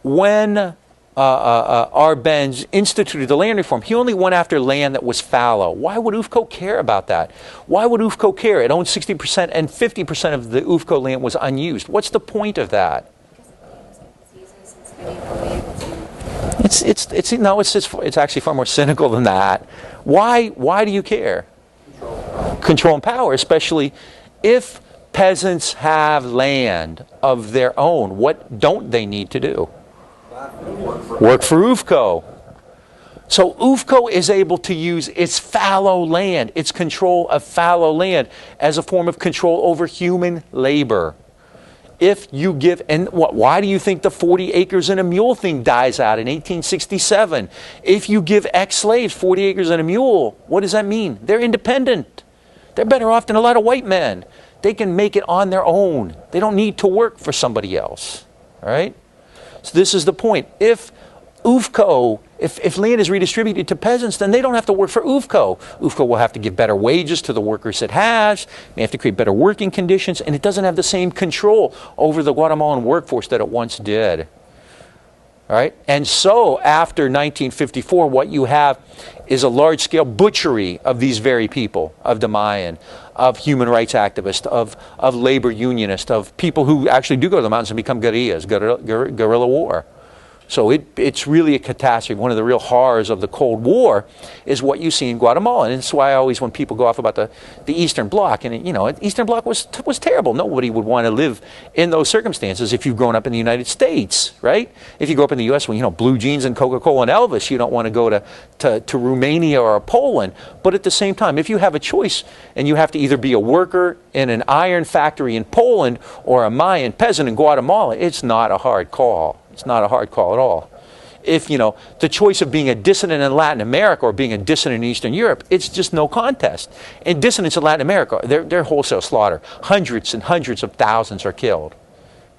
When Arbenz instituted the land reform, he only went after land that was fallow. Why would Ufco care about that? Why would Ufco care? It owned 60% and 50% of the Ufco land was unused. What's the point of that? It's actually far more cynical than that. Why do you care? Control and power, especially if peasants have land of their own. What don't they need to do? Work for Ufco. So Ufco is able to use its fallow land, its control of fallow land, as a form of control over human labor. If you give, and why do you think the 40 acres and a mule thing dies out in 1867? If you give ex-slaves 40 acres and a mule, what does that mean? They're independent. They're better off than a lot of white men. They can make it on their own. They don't need to work for somebody else. All right? So this is the point. If Ufco, if land is redistributed to peasants, then they don't have to work for Ufco. Ufco will have to give better wages to the workers it has. They have to create better working conditions, and it doesn't have the same control over the Guatemalan workforce that it once did. All right? And so after 1954, what you have is a large-scale butchery of these very people, of the Mayan, of human rights activists, of labor unionists, of people who actually do go to the mountains and become guerrillas, guerrilla war. So it's really a catastrophe. One of the real horrors of the Cold War is what you see in Guatemala. And it's why I always, when people go off about the Eastern Bloc, and Eastern Bloc was terrible. Nobody would want to live in those circumstances if you've grown up in the United States, right? If you grew up in the U.S. when, blue jeans and Coca-Cola and Elvis, you don't want to go to Romania or Poland. But at the same time, if you have a choice and you have to either be a worker in an iron factory in Poland or a Mayan peasant in Guatemala, it's not a hard call. It's not a hard call at all. If, the choice of being a dissident in Latin America or being a dissident in Eastern Europe, it's just no contest. And dissidents in Latin America, they're wholesale slaughter. Hundreds and hundreds of thousands are killed.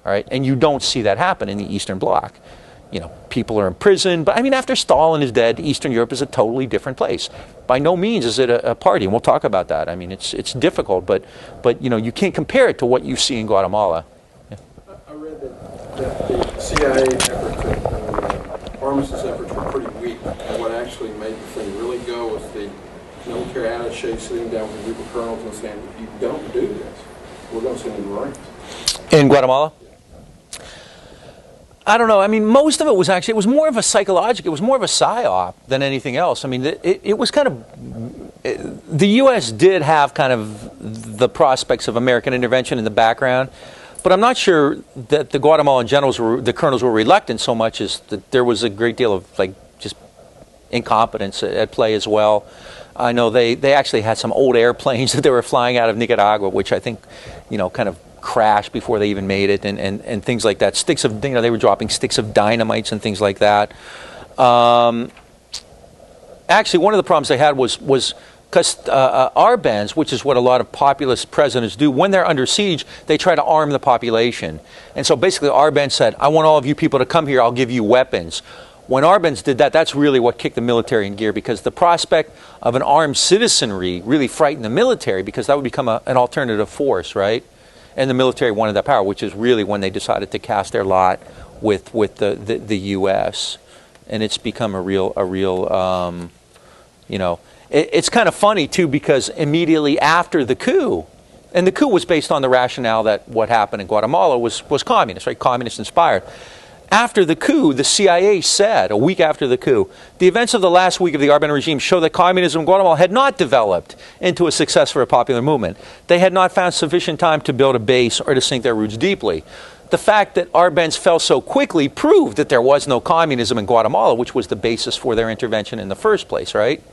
All right? And you don't see that happen in the Eastern Bloc. People are in prison. But, after Stalin is dead, Eastern Europe is a totally different place. By no means is it a party, and we'll talk about that. It's difficult, but you can't compare it to what you see in Guatemala. Yeah. I read that the CIA efforts, armistice efforts were pretty weak, and what actually made the thing really go was the military attaché sitting down with a group of colonels and saying, if you don't do this, we're going to send you to the Marines. In Guatemala? I don't know. Most of it was actually, it was more of a psychological, it was more of a psyop than anything else. It was kind of, the U.S. did have kind of the prospects of American intervention in the background, but I'm not sure that the Guatemalan generals the colonels were reluctant so much as that there was a great deal of just incompetence at play as well. I know they actually had some old airplanes that they were flying out of Nicaragua, which I think, kind of crashed before they even made it, and things like that. Sticks of, they were dropping sticks of dynamites and things like that. Actually, one of the problems they had was because arbands, which is what a lot of populist presidents do, when they're under siege, they try to arm the population. And so basically arbands said, I want all of you people to come here, I'll give you weapons. When arbands did that, that's really what kicked the military in gear, because the prospect of an armed citizenry really frightened the military, because that would become an alternative force, right? And the military wanted that power, which is really when they decided to cast their lot with the U.S. And it's become a real it's kind of funny too, because immediately after the coup, and the coup was based on the rationale that what happened in Guatemala was communist, right? Communist inspired. After the coup, the CIA said, a week after the coup, the events of the last week of the Arban regime show that communism in Guatemala had not developed into a success for a popular movement. They had not found sufficient time to build a base or to sink their roots deeply. The fact that Arbans fell so quickly proved that there was no communism in Guatemala, which was the basis for their intervention in the first place, right?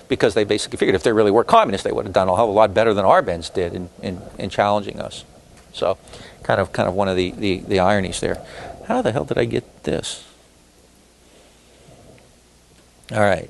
Because they basically figured if they really were communists, they would have done a hell of a lot better than Arbans did in challenging us. So, kind of one of the ironies there. How the hell did I get this? All right.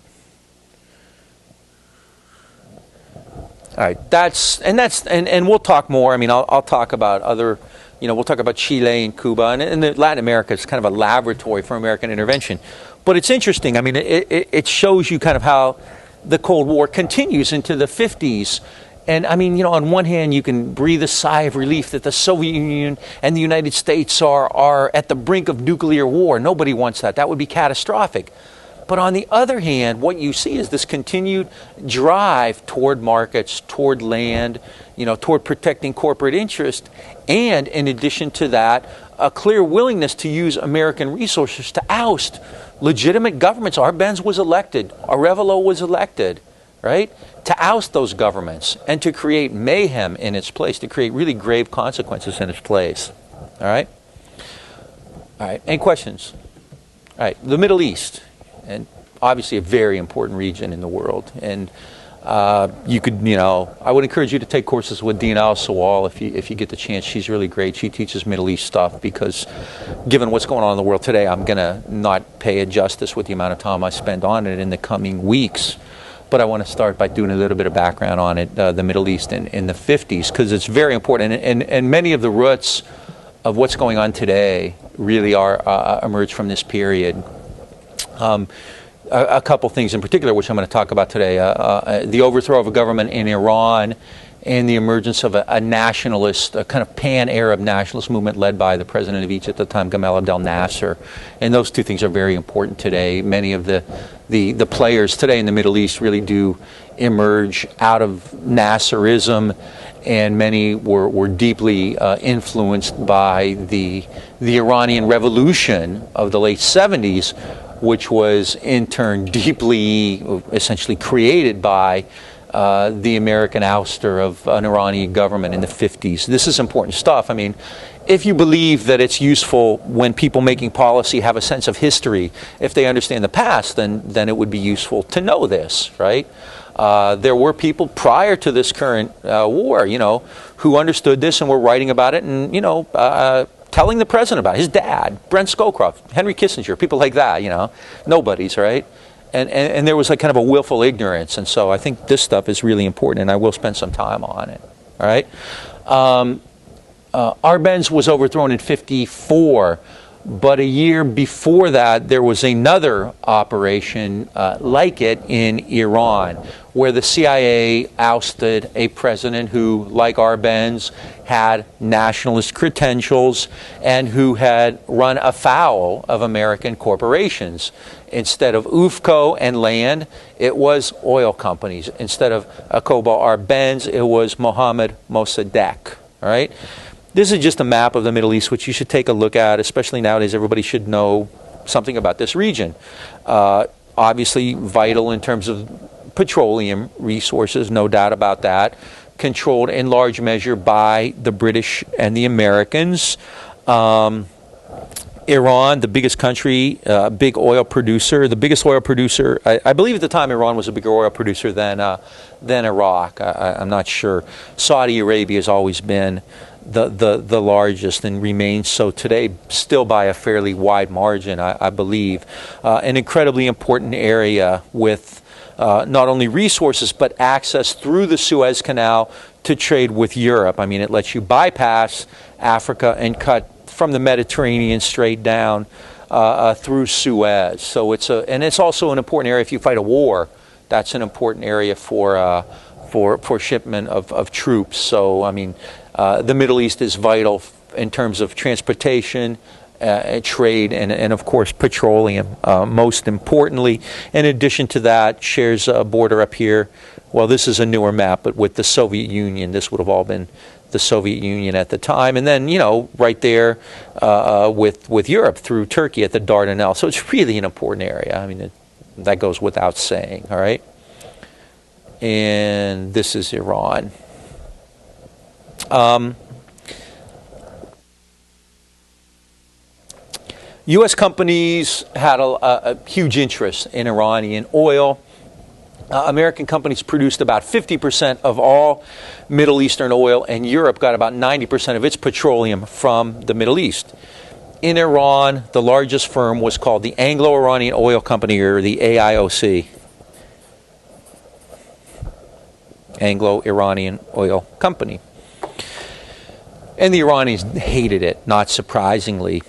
And we'll talk more. I'll talk about other, we'll talk about Chile and Cuba, and Latin America is kind of a laboratory for American intervention. But it's interesting. It shows you kind of how the Cold War continues into the 50s. And on one hand, you can breathe a sigh of relief that the Soviet Union and the United States are at the brink of nuclear war. Nobody wants that. That would be catastrophic. But on the other hand, what you see is this continued drive toward markets, toward land, toward protecting corporate interest, and in addition to that, a clear willingness to use American resources to oust legitimate governments. Arbenz was elected. Arevalo was elected, right? To oust those governments and to create mayhem in its place, to create really grave consequences in its place. All right? All right, any questions? All right, the Middle East, and obviously a very important region in the world. And you could, I would encourage you to take courses with Dina Al-Sawal if you get the chance. She's really great. She teaches Middle East stuff, because given what's going on in the world today, I'm going to not pay it justice with the amount of time I spend on it in the coming weeks. But I want to start by doing a little bit of background on it, the Middle East in the 50s, because it's very important. And many of the roots of what's going on today really are emerged from this period. A couple things in particular, which I'm going to talk about today. The overthrow of a government in Iran and the emergence of a nationalist, a kind of pan-Arab nationalist movement led by the president of Egypt at the time, Gamal Abdel Nasser. And those two things are very important today. Many of the players today in the Middle East really do emerge out of Nasserism, and many were deeply influenced by the Iranian Revolution of the late 70s, which was in turn deeply, essentially created by the American ouster of an Iranian government in the 50s. This is important stuff. I mean, if you believe that it's useful when people making policy have a sense of history, if they understand the past, then it would be useful to know this, right? There were people prior to this current war, who understood this and were writing about it and, telling the president about it. His dad, Brent Scowcroft, Henry Kissinger, people like that, nobodies, right? And there was like kind of a willful ignorance. And so I think this stuff is really important, and I will spend some time on it, all right? Arbenz was overthrown in 1954. But a year before that, there was another operation like it in Iran, where the CIA ousted a president who, like Arbenz, had nationalist credentials and who had run afoul of American corporations. Instead of Ufco and land, it was oil companies. Instead of Aqoba Arbenz, it was Mohammed Mossadegh, all right? This is just a map of the Middle East, which you should take a look at, especially nowadays. Everybody should know something about this region. Obviously vital in terms of petroleum resources, no doubt about that. Controlled in large measure by the British and the Americans. Iran, the biggest country, big oil producer, the biggest oil producer. I believe at the time Iran was a bigger oil producer than Iraq. I'm not sure. Saudi Arabia has always been the largest and remains so today, still by a fairly wide margin, I believe. An incredibly important area with not only resources but access through the Suez Canal to trade with Europe. I mean, it lets you bypass Africa and cut from the Mediterranean straight down through Suez. So it's also an important area if you fight a war. That's an important area for shipment of troops. So I mean, the Middle East is vital in terms of transportation, trade, and of course petroleum. Most importantly, in addition to that, shares a border up here. Well, this is a newer map, but with the Soviet Union, this would have all been the Soviet Union at the time, and then right there with Europe through Turkey at the Dardanelles. So it's really an important area. I mean, that goes without saying. All right, and this is Iran. U.S. companies had a huge interest in Iranian oil. American companies produced about 50% of all Middle Eastern oil, and Europe got about 90% of its petroleum from the Middle East. In Iran, the largest firm was called the Anglo-Iranian Oil Company, or the AIOC. Anglo-Iranian Oil Company. And the Iranians hated it, not surprisingly.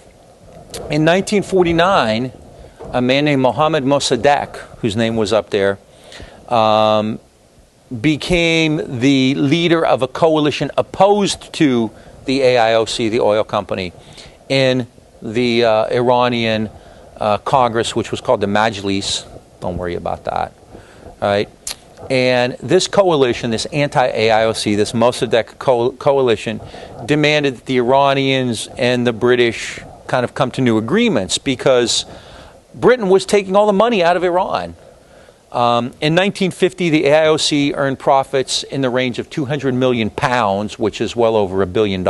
In 1949, a man named Mohammed Mossadegh, whose name was up there, became the leader of a coalition opposed to the AIOC, the oil company, in the Iranian Congress, which was called the Majlis. Don't worry about that. All right. And this coalition, this anti-AIOC, this Mossadegh coalition, demanded that the Iranians and the British kind of come to new agreements because Britain was taking all the money out of Iran. In 1950, the AIOC earned profits in the range of 200 million pounds, which is well over $1 billion.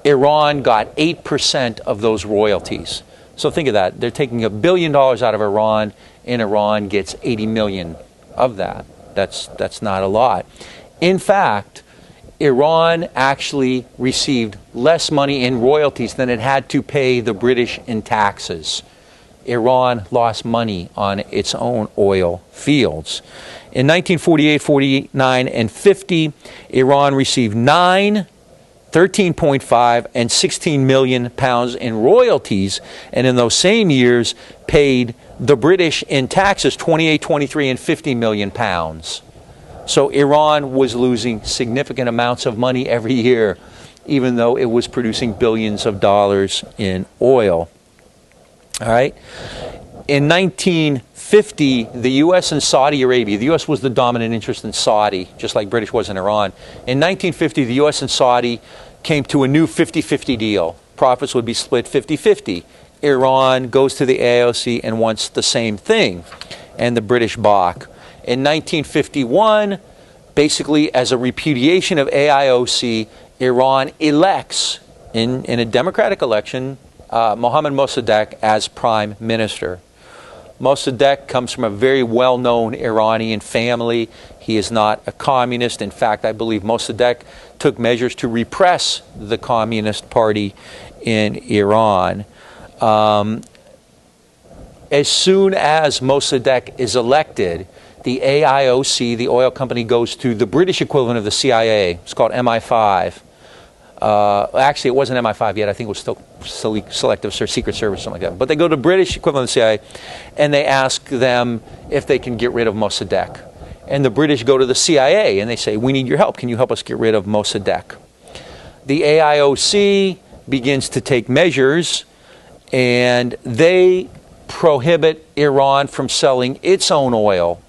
Iran got 8% of those royalties. So think of that. They're taking $1 billion out of Iran, and Iran gets 80 million of that. That's not a lot. In fact, Iran actually received less money in royalties than it had to pay the British in taxes. Iran lost money on its own oil fields. In 1948, 49, and 50, Iran received 9, 13.5, and 16 million pounds in royalties, and in those same years paid the British in taxes 28, 23, and 50 million pounds. So Iran was losing significant amounts of money every year, even though it was producing billions of dollars in oil. All right. In 1950, the U.S. and Saudi Arabia, the U.S. was the dominant interest in Saudi, just like British was in Iran. In 1950, the U.S. and Saudi came to a new 50-50 deal. Profits would be split 50-50. Iran goes to the AIOC and wants the same thing, and the British balk. In 1951, basically as a repudiation of AIOC, Iran elects, in a democratic election, Mohammad Mossadegh as prime minister. Mossadegh comes from a very well-known Iranian family. He is not a communist. In fact, I believe Mossadegh took measures to repress the Communist Party in Iran. As soon as Mossadegh is elected, the AIOC, the oil company, goes to the British equivalent of the CIA. It's called MI5. Actually, it wasn't MI5 yet. I think it was still Selective Secret Service, something like that. But they go to British equivalent of the CIA, and they ask them if they can get rid of Mossadegh. And the British go to the CIA, and they say, we need your help. Can you help us get rid of Mossadegh? The AIOC begins to take measures, and they prohibit Iran from selling its own oil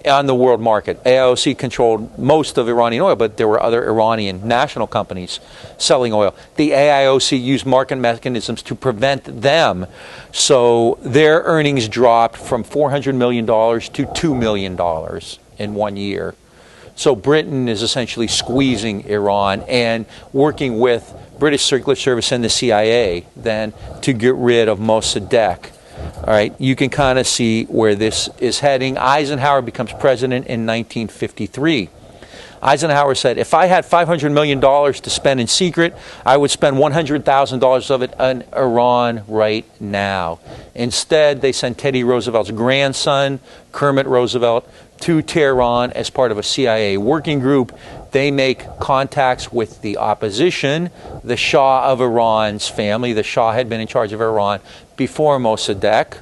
on the world market. AIOC controlled most of Iranian oil, but there were other Iranian national companies selling oil. The AIOC used market mechanisms to prevent them. So their earnings dropped from $400 million to $2 million in 1 year. So Britain is essentially squeezing Iran and working with British Secret Service and the CIA then to get rid of Mossadegh. All right, you can kind of see where this is heading. Eisenhower becomes president in 1953. Eisenhower said, if I had $500 million to spend in secret, I would spend $100,000 of it on Iran right now. Instead, they sent Teddy Roosevelt's grandson, Kermit Roosevelt, to Tehran as part of a CIA working group. They make contacts with the opposition, the Shah of Iran's family. The Shah had been in charge of Iran before Mossadegh.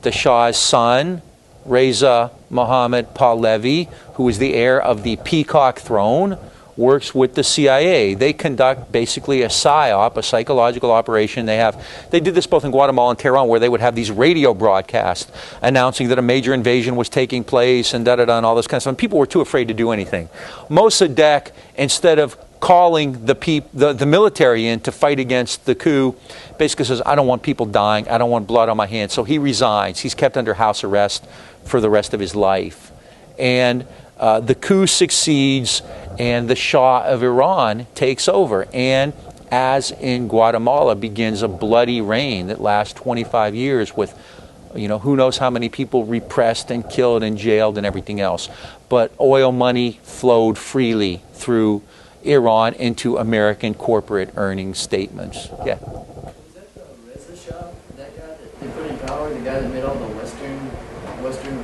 The Shah's son, Reza Mohammad Pahlavi, who is the heir of the Peacock throne, works with the CIA. They conduct basically a PSYOP, a psychological operation. They did this both in Guatemala and Tehran, where they would have these radio broadcasts announcing that a major invasion was taking place and da-da-da and all this kind of stuff. And people were too afraid to do anything. Mossadegh, instead of calling the military in to fight against the coup, basically says, I don't want people dying. I don't want blood on my hands. So he resigns. He's kept under house arrest for the rest of his life. And the coup succeeds, and the Shah of Iran takes over. And as in Guatemala, begins a bloody reign that lasts 25 years with, who knows how many people repressed and killed and jailed and everything else. But oil money flowed freely through Iran into American corporate earnings statements. Yeah. Was that the Reza Shah, that guy that they put in power, the guy that made all the Western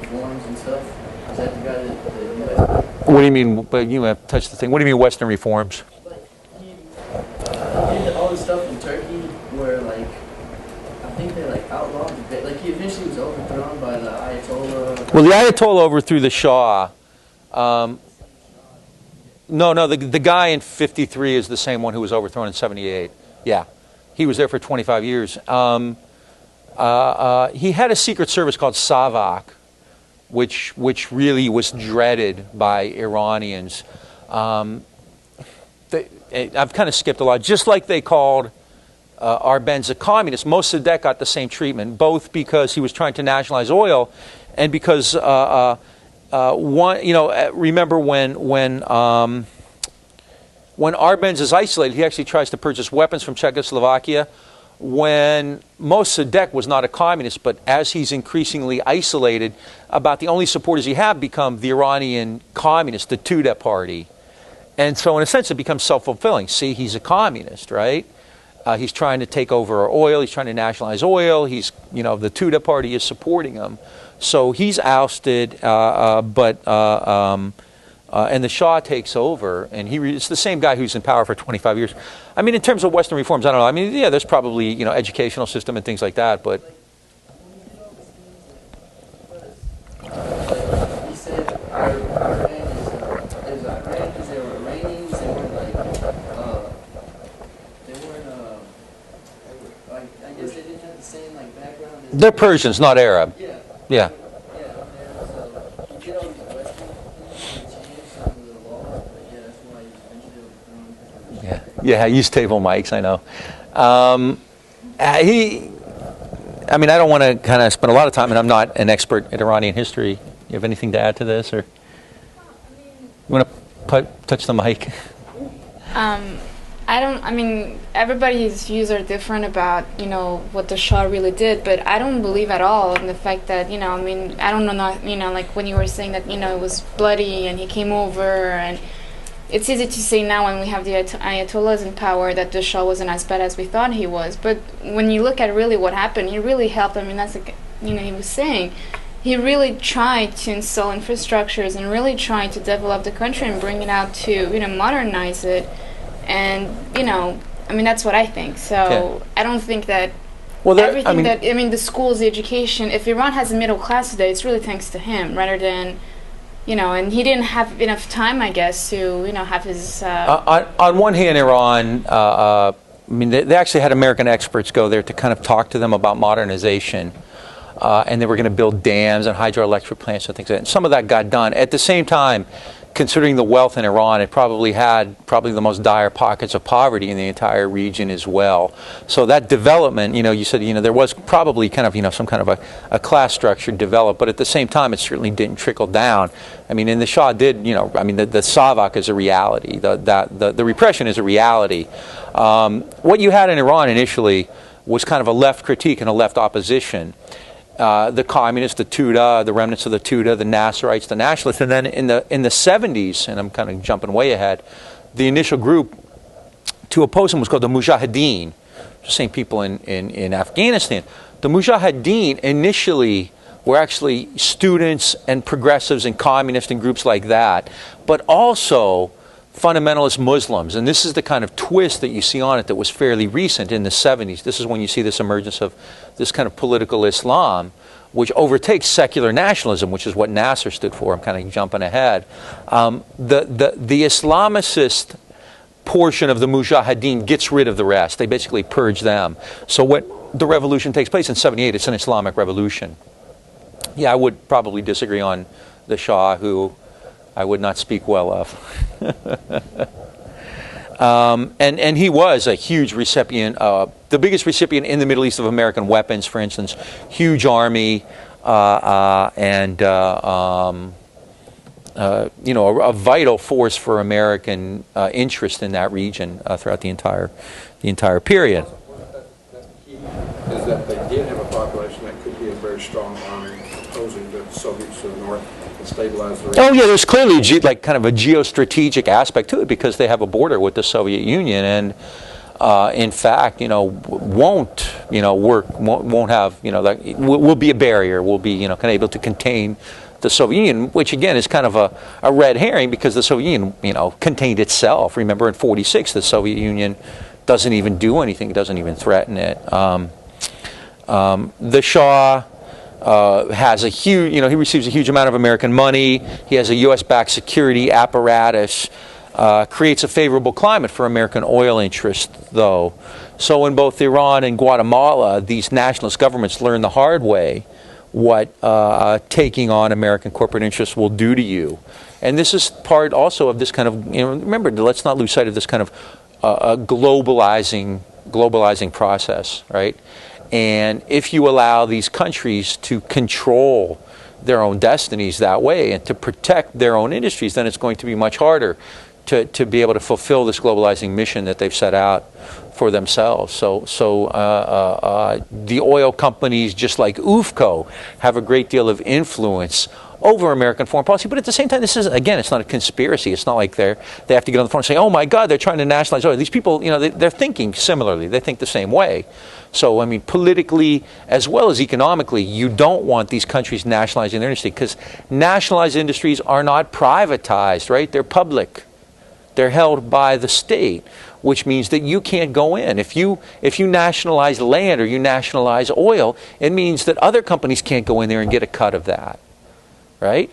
reforms and stuff? Was that the guy that the U.S. What do you mean? But you have touched the thing. What do you mean Western reforms? Like he did all the stuff in Turkey where I think they outlawed he eventually was overthrown by the Ayatollah. Well, the Ayatollah overthrew the Shah. No, the guy in 53 is the same one who was overthrown in 78. Yeah, he was there for 25 years. He had a secret service called Savak, which really was dreaded by Iranians. I've kind of skipped a lot. Just like they called Arbenz a communist, Mossadegh got the same treatment, both because he was trying to nationalize oil and because remember when Arbenz is isolated, he actually tries to purchase weapons from Czechoslovakia. When Mossadegh was not a communist, but as he's increasingly isolated, about the only supporters he have become the Iranian communists, the Tudeh party. And so in a sense it becomes self-fulfilling. See, he's a communist, right? He's trying to take over our oil, he's trying to nationalize oil, the Tudeh party is supporting him. So he's ousted, and the Shah takes over, and it's the same guy who's in power for 25 years. I mean, in terms of Western reforms, I don't know. I mean, yeah, there's probably, educational system and things like that, but... He said Iran because they were Iranians. They weren't like, I guess they didn't have the same like background. They're Persians, not Arab. Yeah. Yeah. So you get all these Western things that change some of the laws, but yeah, that's why you eventually overthrown. Yeah, I use table mics, I know. I mean, I don't want to kind of spend a lot of time, and I'm not an expert in Iranian history. You have anything to add to this, or you want to touch the mic? I mean, everybody's views are different about, what the Shah really did, but I don't believe at all in the fact that, I mean, I don't know, like when you were saying that, it was bloody and he came over, and it's easy to say now when we have the Ayatollahs in power that the Shah wasn't as bad as we thought he was, but when you look at really what happened, he really helped. I mean, that's like, he was saying, he really tried to install infrastructures and really tried to develop the country and bring it out to, modernize it. And, I mean, that's what I think. So I don't think that the schools, the education, if Iran has a middle class today, it's really thanks to him rather than, and he didn't have enough time, I guess, to, have his... On one hand, Iran, I mean, they actually had American experts go there to kind of talk to them about modernization. And they were going to build dams and hydroelectric plants and things like that. And some of that got done. At the same time, considering the wealth in Iran, it probably had the most dire pockets of poverty in the entire region as well. So that development, you said, there was probably kind of, some kind of a class structure developed, but at the same time, it certainly didn't trickle down. I mean, and the Shah did, I mean, the Savak is a reality. The repression is a reality. What you had in Iran initially was kind of a left critique and a left opposition. The communists, the Tuda, the remnants of the Tuda, the Nasserites, the nationalists, and then in the 70s, and I'm kind of jumping way ahead, the initial group to oppose him was called the Mujahideen, the same people in Afghanistan. The Mujahideen initially were actually students and progressives and communists and groups like that, but also fundamentalist Muslims, and this is the kind of twist that you see on it that was fairly recent in the 70s. This is when you see this emergence of this kind of political Islam, which overtakes secular nationalism, which is what Nasser stood for. I'm kind of jumping ahead. The Islamicist portion of the Mujahideen gets rid of the rest. They basically purge them. So when the revolution takes place in 78, it's an Islamic revolution. Yeah, I would probably disagree on the Shah, who I would not speak well of. And he was a huge recipient, the biggest recipient in the Middle East of American weapons, for instance, huge army, and a vital force for American interest in that region throughout the entire period. That's key, is that they did have a population that could be a very strong army opposing the Soviets to the north. Stabilize the region. Oh yeah, there's clearly kind of a geostrategic aspect to it because they have a border with the Soviet Union, and in fact, won't have, will be a barrier. Will be, kind of able to contain the Soviet Union, which again is kind of a red herring because the Soviet Union, contained itself. Remember, in '46, the Soviet Union doesn't even do anything; it doesn't even threaten it. The Shah has a huge, he receives a huge amount of American money. He has a U.S.-backed security apparatus, creates a favorable climate for American oil interests, though. So in both Iran and Guatemala, these nationalist governments learn the hard way what taking on American corporate interests will do to you. And this is part also of this kind of, remember, let's not lose sight of this kind of globalizing process, right? And if you allow these countries to control their own destinies that way and to protect their own industries, then it's going to be much harder to be able to fulfill this globalizing mission that they've set out for themselves. So the oil companies, just like Ufco, have a great deal of influence over American foreign policy. But at the same time, this is, again, it's not a conspiracy. It's not like they have to get on the phone and say, oh my God, they're trying to nationalize oil. These people, they're thinking similarly. They think the same way. So, I mean, politically as well as economically, you don't want these countries nationalizing their industry because nationalized industries are not privatized, right? They're public. They're held by the state, which means that you can't go in. If you nationalize land or you nationalize oil, it means that other companies can't go in there and get a cut of that, right?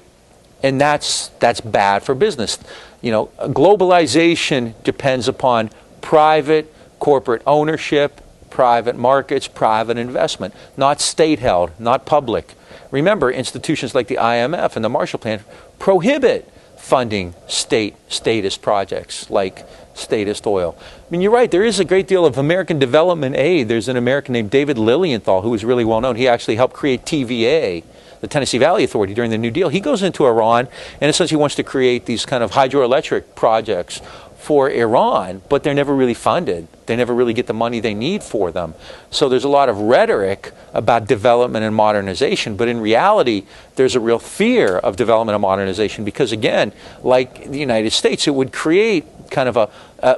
And that's bad for business. globalization depends upon private corporate ownership, private markets, private investment, not state-held, not public. Remember, institutions like the IMF and the Marshall Plan prohibit funding statist projects like statist oil. I mean, you're right, there is a great deal of American development aid. There's an American named David Lilienthal who is really well known. He actually helped create TVA, the Tennessee Valley Authority, during the New Deal. He goes into Iran and essentially wants to create these kind of hydroelectric projects for Iran, but they're never really funded. They never really get the money they need for them. So there's a lot of rhetoric about development and modernization, but in reality, there's a real fear of development and modernization because, again, like the United States, it would create kind of a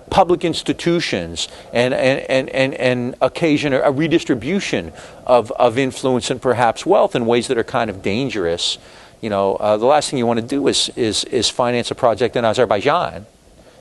public institutions and occasion a redistribution of influence and perhaps wealth in ways that are kind of dangerous. The last thing you want to do is finance a project in Azerbaijan,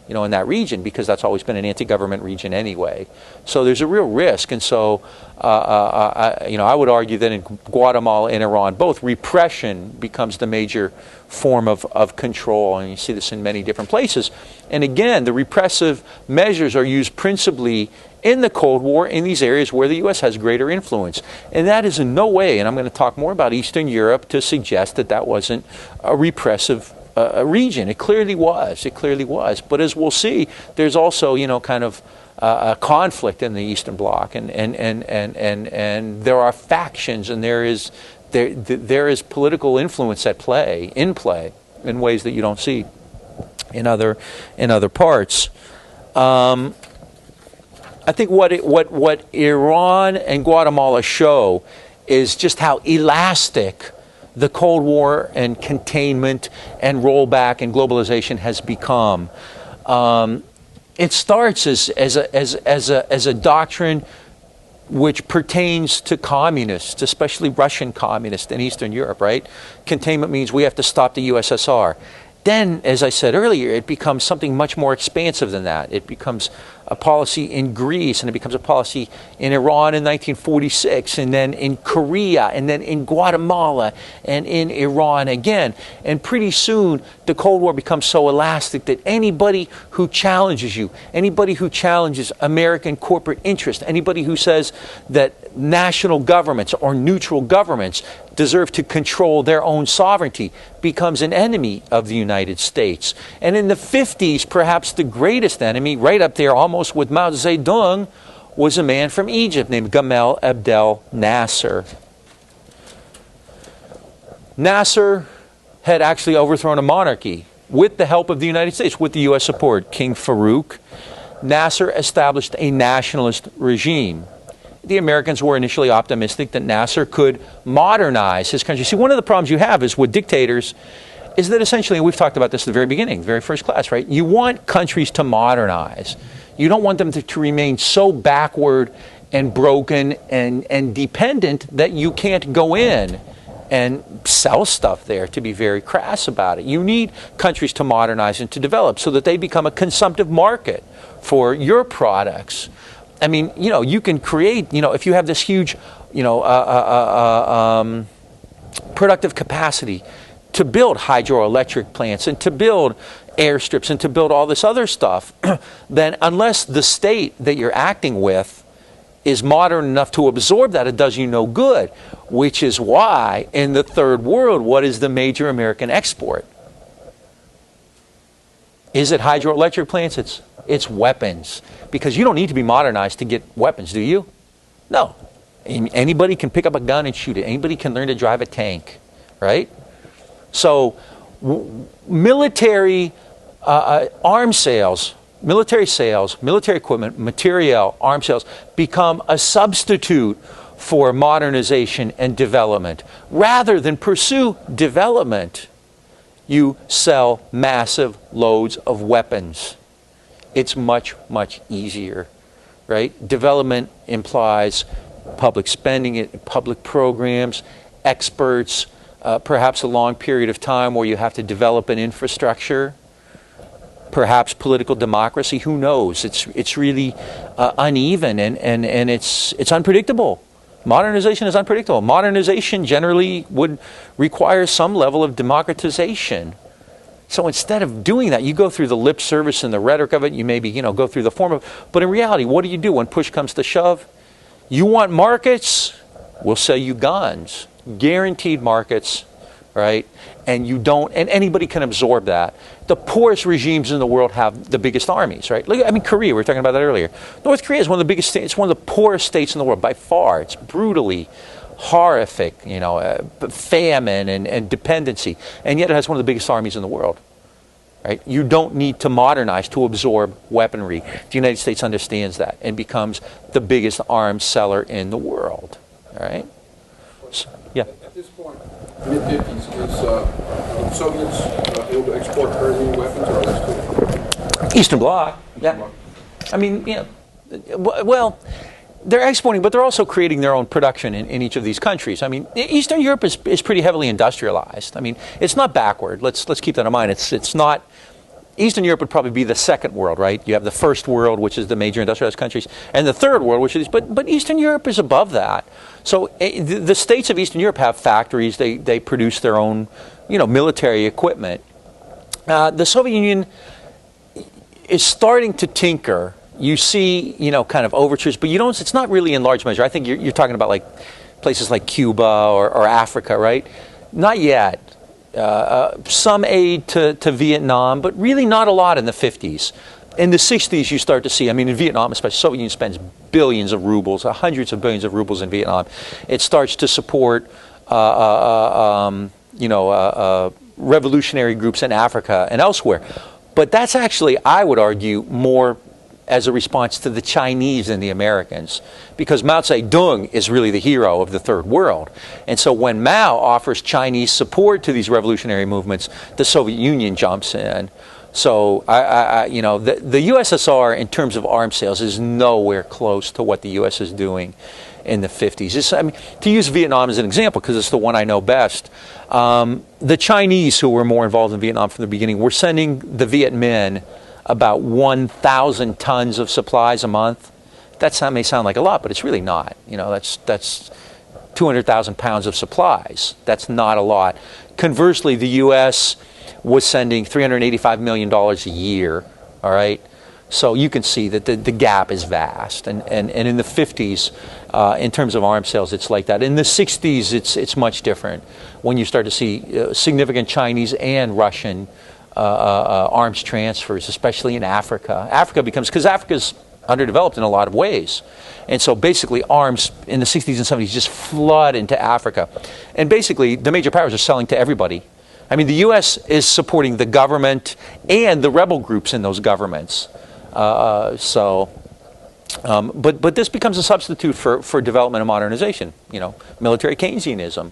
in that region, because that's always been an anti-government region anyway. So there's a real risk. And so, I would argue that in Guatemala and Iran, both repression becomes the major form of control. And you see this in many different places. And again, the repressive measures are used principally in the Cold War in these areas where the U.S. has greater influence. And that is in no way, and I'm going to talk more about Eastern Europe to suggest that that wasn't a repressive region. It clearly was. It clearly was. But as we'll see, there's also, kind of a conflict in the Eastern Bloc, and there are factions, and there is political influence in play in ways that you don't see in other parts. I think what Iran and Guatemala show is just how elastic the Cold War and containment and rollback and globalization has become. It starts as a doctrine which pertains to communists, especially Russian communists in Eastern Europe, right? Containment means we have to stop the USSR. Then, as I said earlier, it becomes something much more expansive than that. It becomes a policy in Greece, and it becomes a policy in Iran in 1946, and then in Korea, and then in Guatemala, and in Iran again. And pretty soon, the Cold War becomes so elastic that anybody who challenges you, anybody who challenges American corporate interest, anybody who says that national governments or neutral governments deserve to control their own sovereignty becomes an enemy of the United States. And in the 50s, perhaps the greatest enemy, right up there almost with Mao Zedong, was a man from Egypt named Gamal Abdel Nasser. Nasser had actually overthrown a monarchy with the help of the United States, with the U.S. support. King Farouk. Nasser established a nationalist regime. The Americans were initially optimistic that Nasser could modernize his country. See, one of the problems you have is with dictators is that essentially, and we've talked about this at the very beginning, the very first class, right? You want countries to modernize. You don't want them to remain so backward and broken and dependent that you can't go in and sell stuff there, to be very crass about it. You need countries to modernize and to develop so that they become a consumptive market for your products. I mean, you can create, if you have this huge, productive capacity to build hydroelectric plants and to build airstrips and to build all this other stuff, then unless the state that you're acting with is modern enough to absorb that, it does you no good. Which is why, in the third world, what is the major American export? Is it hydroelectric plants? It's weapons. Because you don't need to be modernized to get weapons, do you? No. Anybody can pick up a gun and shoot it. Anybody can learn to drive a tank, right? So military arms sales, military equipment, materiel, arms sales become a substitute for modernization and development. Rather than pursue development, you sell massive loads of weapons. It's much, much easier, right? Development implies public spending, public programs, experts, perhaps a long period of time where you have to develop an infrastructure, perhaps political democracy. Who knows? It's really uneven and it's unpredictable. Modernization is unpredictable. Modernization generally would require some level of democratization. So instead of doing that, you go through the lip service and the rhetoric of it. You maybe, go through the form of, but in reality, what do you do when push comes to shove? You want markets? We'll sell you guns. Guaranteed markets, right? And you don't, and anybody can absorb that. The poorest regimes in the world have the biggest armies, right? Look, Korea, we were talking about that earlier. North Korea is one of the biggest states, it's one of the poorest states in the world by far. It's brutally horrific, famine and dependency, and yet it has one of the biggest armies in the world. Right? You don't need to modernize to absorb weaponry. The United States understands that and becomes the biggest arms seller in the world. All right? So, yeah. At this point, mid-50s, is the Soviets able to export very many weapons, or are they still? Eastern Bloc. Yeah. I mean, well, they're exporting, but they're also creating their own production in each of these countries. I mean, Eastern Europe is pretty heavily industrialized. I mean, it's not backward. Let's keep that in mind. It's not. Eastern Europe would probably be the second world, right? You have the first world, which is the major industrialized countries, and the third world, which is, but Eastern Europe is above that. So the states of Eastern Europe have factories. They produce their own, military equipment. The Soviet Union is starting to tinker. You see, kind of overtures, but it's not really in large measure. I think you're talking about like places like Cuba or Africa, right? Not yet. Some aid to Vietnam, but really not a lot in the 50s. In the 60s, you start to see, in Vietnam especially, Soviet Union spends billions of rubles, hundreds of billions of rubles in Vietnam. It starts to support, revolutionary groups in Africa and elsewhere. But that's actually, I would argue, more as a response to the Chinese and the Americans, because Mao Zedong is really the hero of the third world. And so when Mao offers Chinese support to these revolutionary movements, the Soviet Union jumps in. So the USSR in terms of arms sales is nowhere close to what the US is doing in the 50s. To use Vietnam as an example, because it's the one I know best, the Chinese, who were more involved in Vietnam from the beginning, were sending the Viet Minh about 1,000 tons of supplies a month. That may sound like a lot, but it's really not. That's 200,000 pounds of supplies. That's not a lot. Conversely, the U.S. was sending $385 million a year, all right? So you can see that the gap is vast. And in the 50s, in terms of arms sales, it's like that. In the 60s, it's much different. When you start to see significant Chinese and Russian arms transfers, especially in Africa. Because Africa's underdeveloped in a lot of ways. And so basically arms in the 60s and 70s just flood into Africa. And basically the major powers are selling to everybody. The U.S. is supporting the government and the rebel groups in those governments. But this becomes a substitute for development and modernization, military Keynesianism.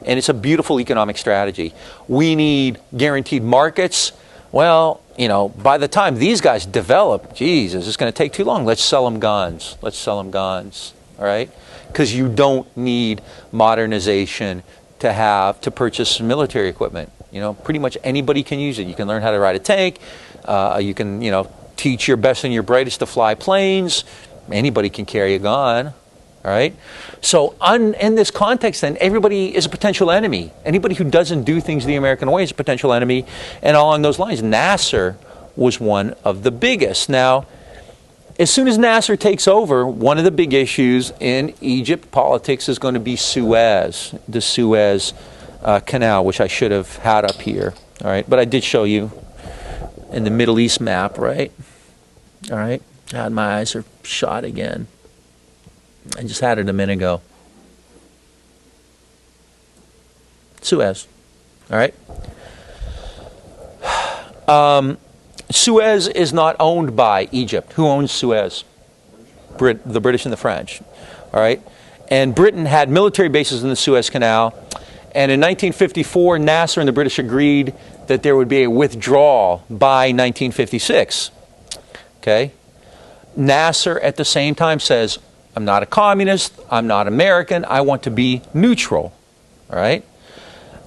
And it's a beautiful economic strategy. We need guaranteed markets. Well, by the time these guys develop, Jesus, it's going to take too long. Let's sell them guns. All right? Because you don't need modernization to purchase military equipment. Pretty much anybody can use it. You can learn how to ride a tank. You can, teach your best and your brightest to fly planes. Anybody can carry a gun. All right? So in this context, then, everybody is a potential enemy. Anybody who doesn't do things the American way is a potential enemy. And along those lines, Nasser was one of the biggest. Now, as soon as Nasser takes over, one of the big issues in Egypt politics is going to be Suez, the Suez Canal, which I should have had up here. All right? But I did show you in the Middle East map, right? All right? God, my eyes are shot again. I just had it a minute ago. Suez. All right? Suez is not owned by Egypt. Who owns Suez? The British and the French. All right? And Britain had military bases in the Suez Canal. And in 1954, Nasser and the British agreed that there would be a withdrawal by 1956. Okay? Nasser at the same time says, I'm not a communist, I'm not American, I want to be neutral. All right?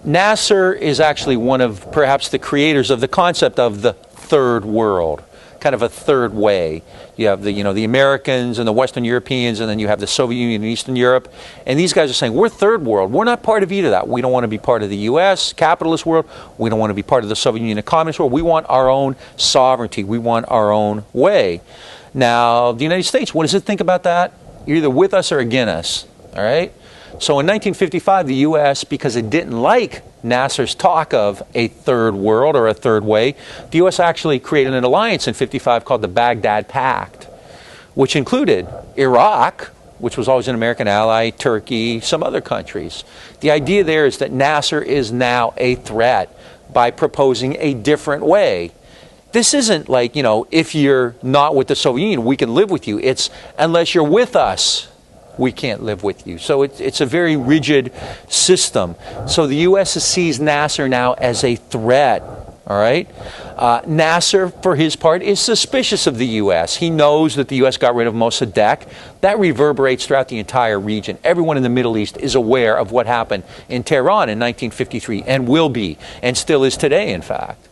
Nasser is actually one of perhaps the creators of the concept of the third world. kind of a third way. You have the, the Americans and the Western Europeans, and then you have the Soviet Union and Eastern Europe. And these guys are saying, we're third world. We're not part of either of that. We don't want to be part of the U.S. capitalist world. We don't want to be part of the Soviet Union communist world. We want our own sovereignty. We want our own way. Now, the United States, what does it think about that? You're either with us or against us, all right? So in 1955, the U.S., because it didn't like Nasser's talk of a third world or a third way, the U.S. actually created an alliance in 55 called the Baghdad Pact, which included Iraq, which was always an American ally, Turkey, some other countries. The idea there is that Nasser is now a threat by proposing a different way. This isn't like, if you're not with the Soviet Union, we can live with you. It's unless you're with us, we can't live with you. So it's a very rigid system. So the U.S. sees Nasser now as a threat, all right? Nasser, for his part, is suspicious of the U.S. He knows that the U.S. got rid of Mossadegh. That reverberates throughout the entire region. Everyone in the Middle East is aware of what happened in Tehran in 1953 and will be, and still is today, in fact.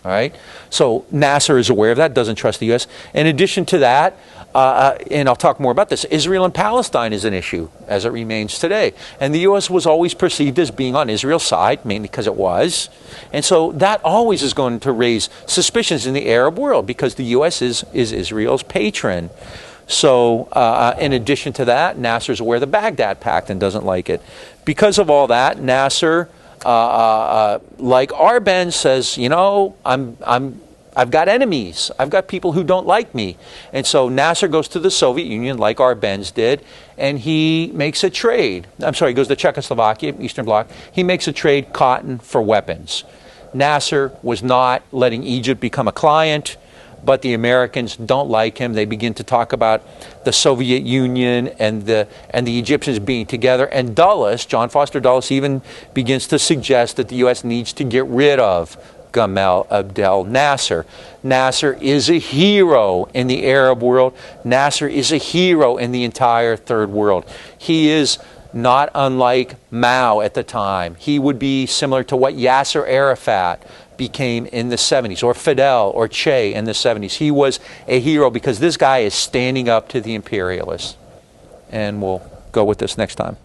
All right? So Nasser is aware of that, doesn't trust the U.S. In addition to that, and I'll talk more about this, Israel and Palestine is an issue as it remains today. And the U.S. was always perceived as being on Israel's side, mainly because it was. And so that always is going to raise suspicions in the Arab world because the U.S. is Israel's patron. So in addition to that, Nasser's aware of the Baghdad Pact and doesn't like it. Because of all that, Nasser, like Arbenz, says, I've got enemies. I've got people who don't like me. And so Nasser goes to the Soviet Union like Arbenz did, and he makes a trade. He goes to Czechoslovakia, Eastern Bloc. He makes a trade, cotton for weapons. Nasser was not letting Egypt become a client, but the Americans don't like him. They begin to talk about the Soviet Union and the Egyptians being together. And Dulles, John Foster Dulles, even begins to suggest that the U.S. needs to get rid of Gamal Abdel Nasser. Nasser is a hero in the Arab world. Nasser is a hero in the entire third world. He is not unlike Mao at the time. He would be similar to what Yasser Arafat became in the 70s, or Fidel or Che in the 70s. He was a hero because this guy is standing up to the imperialists. And we'll go with this next time.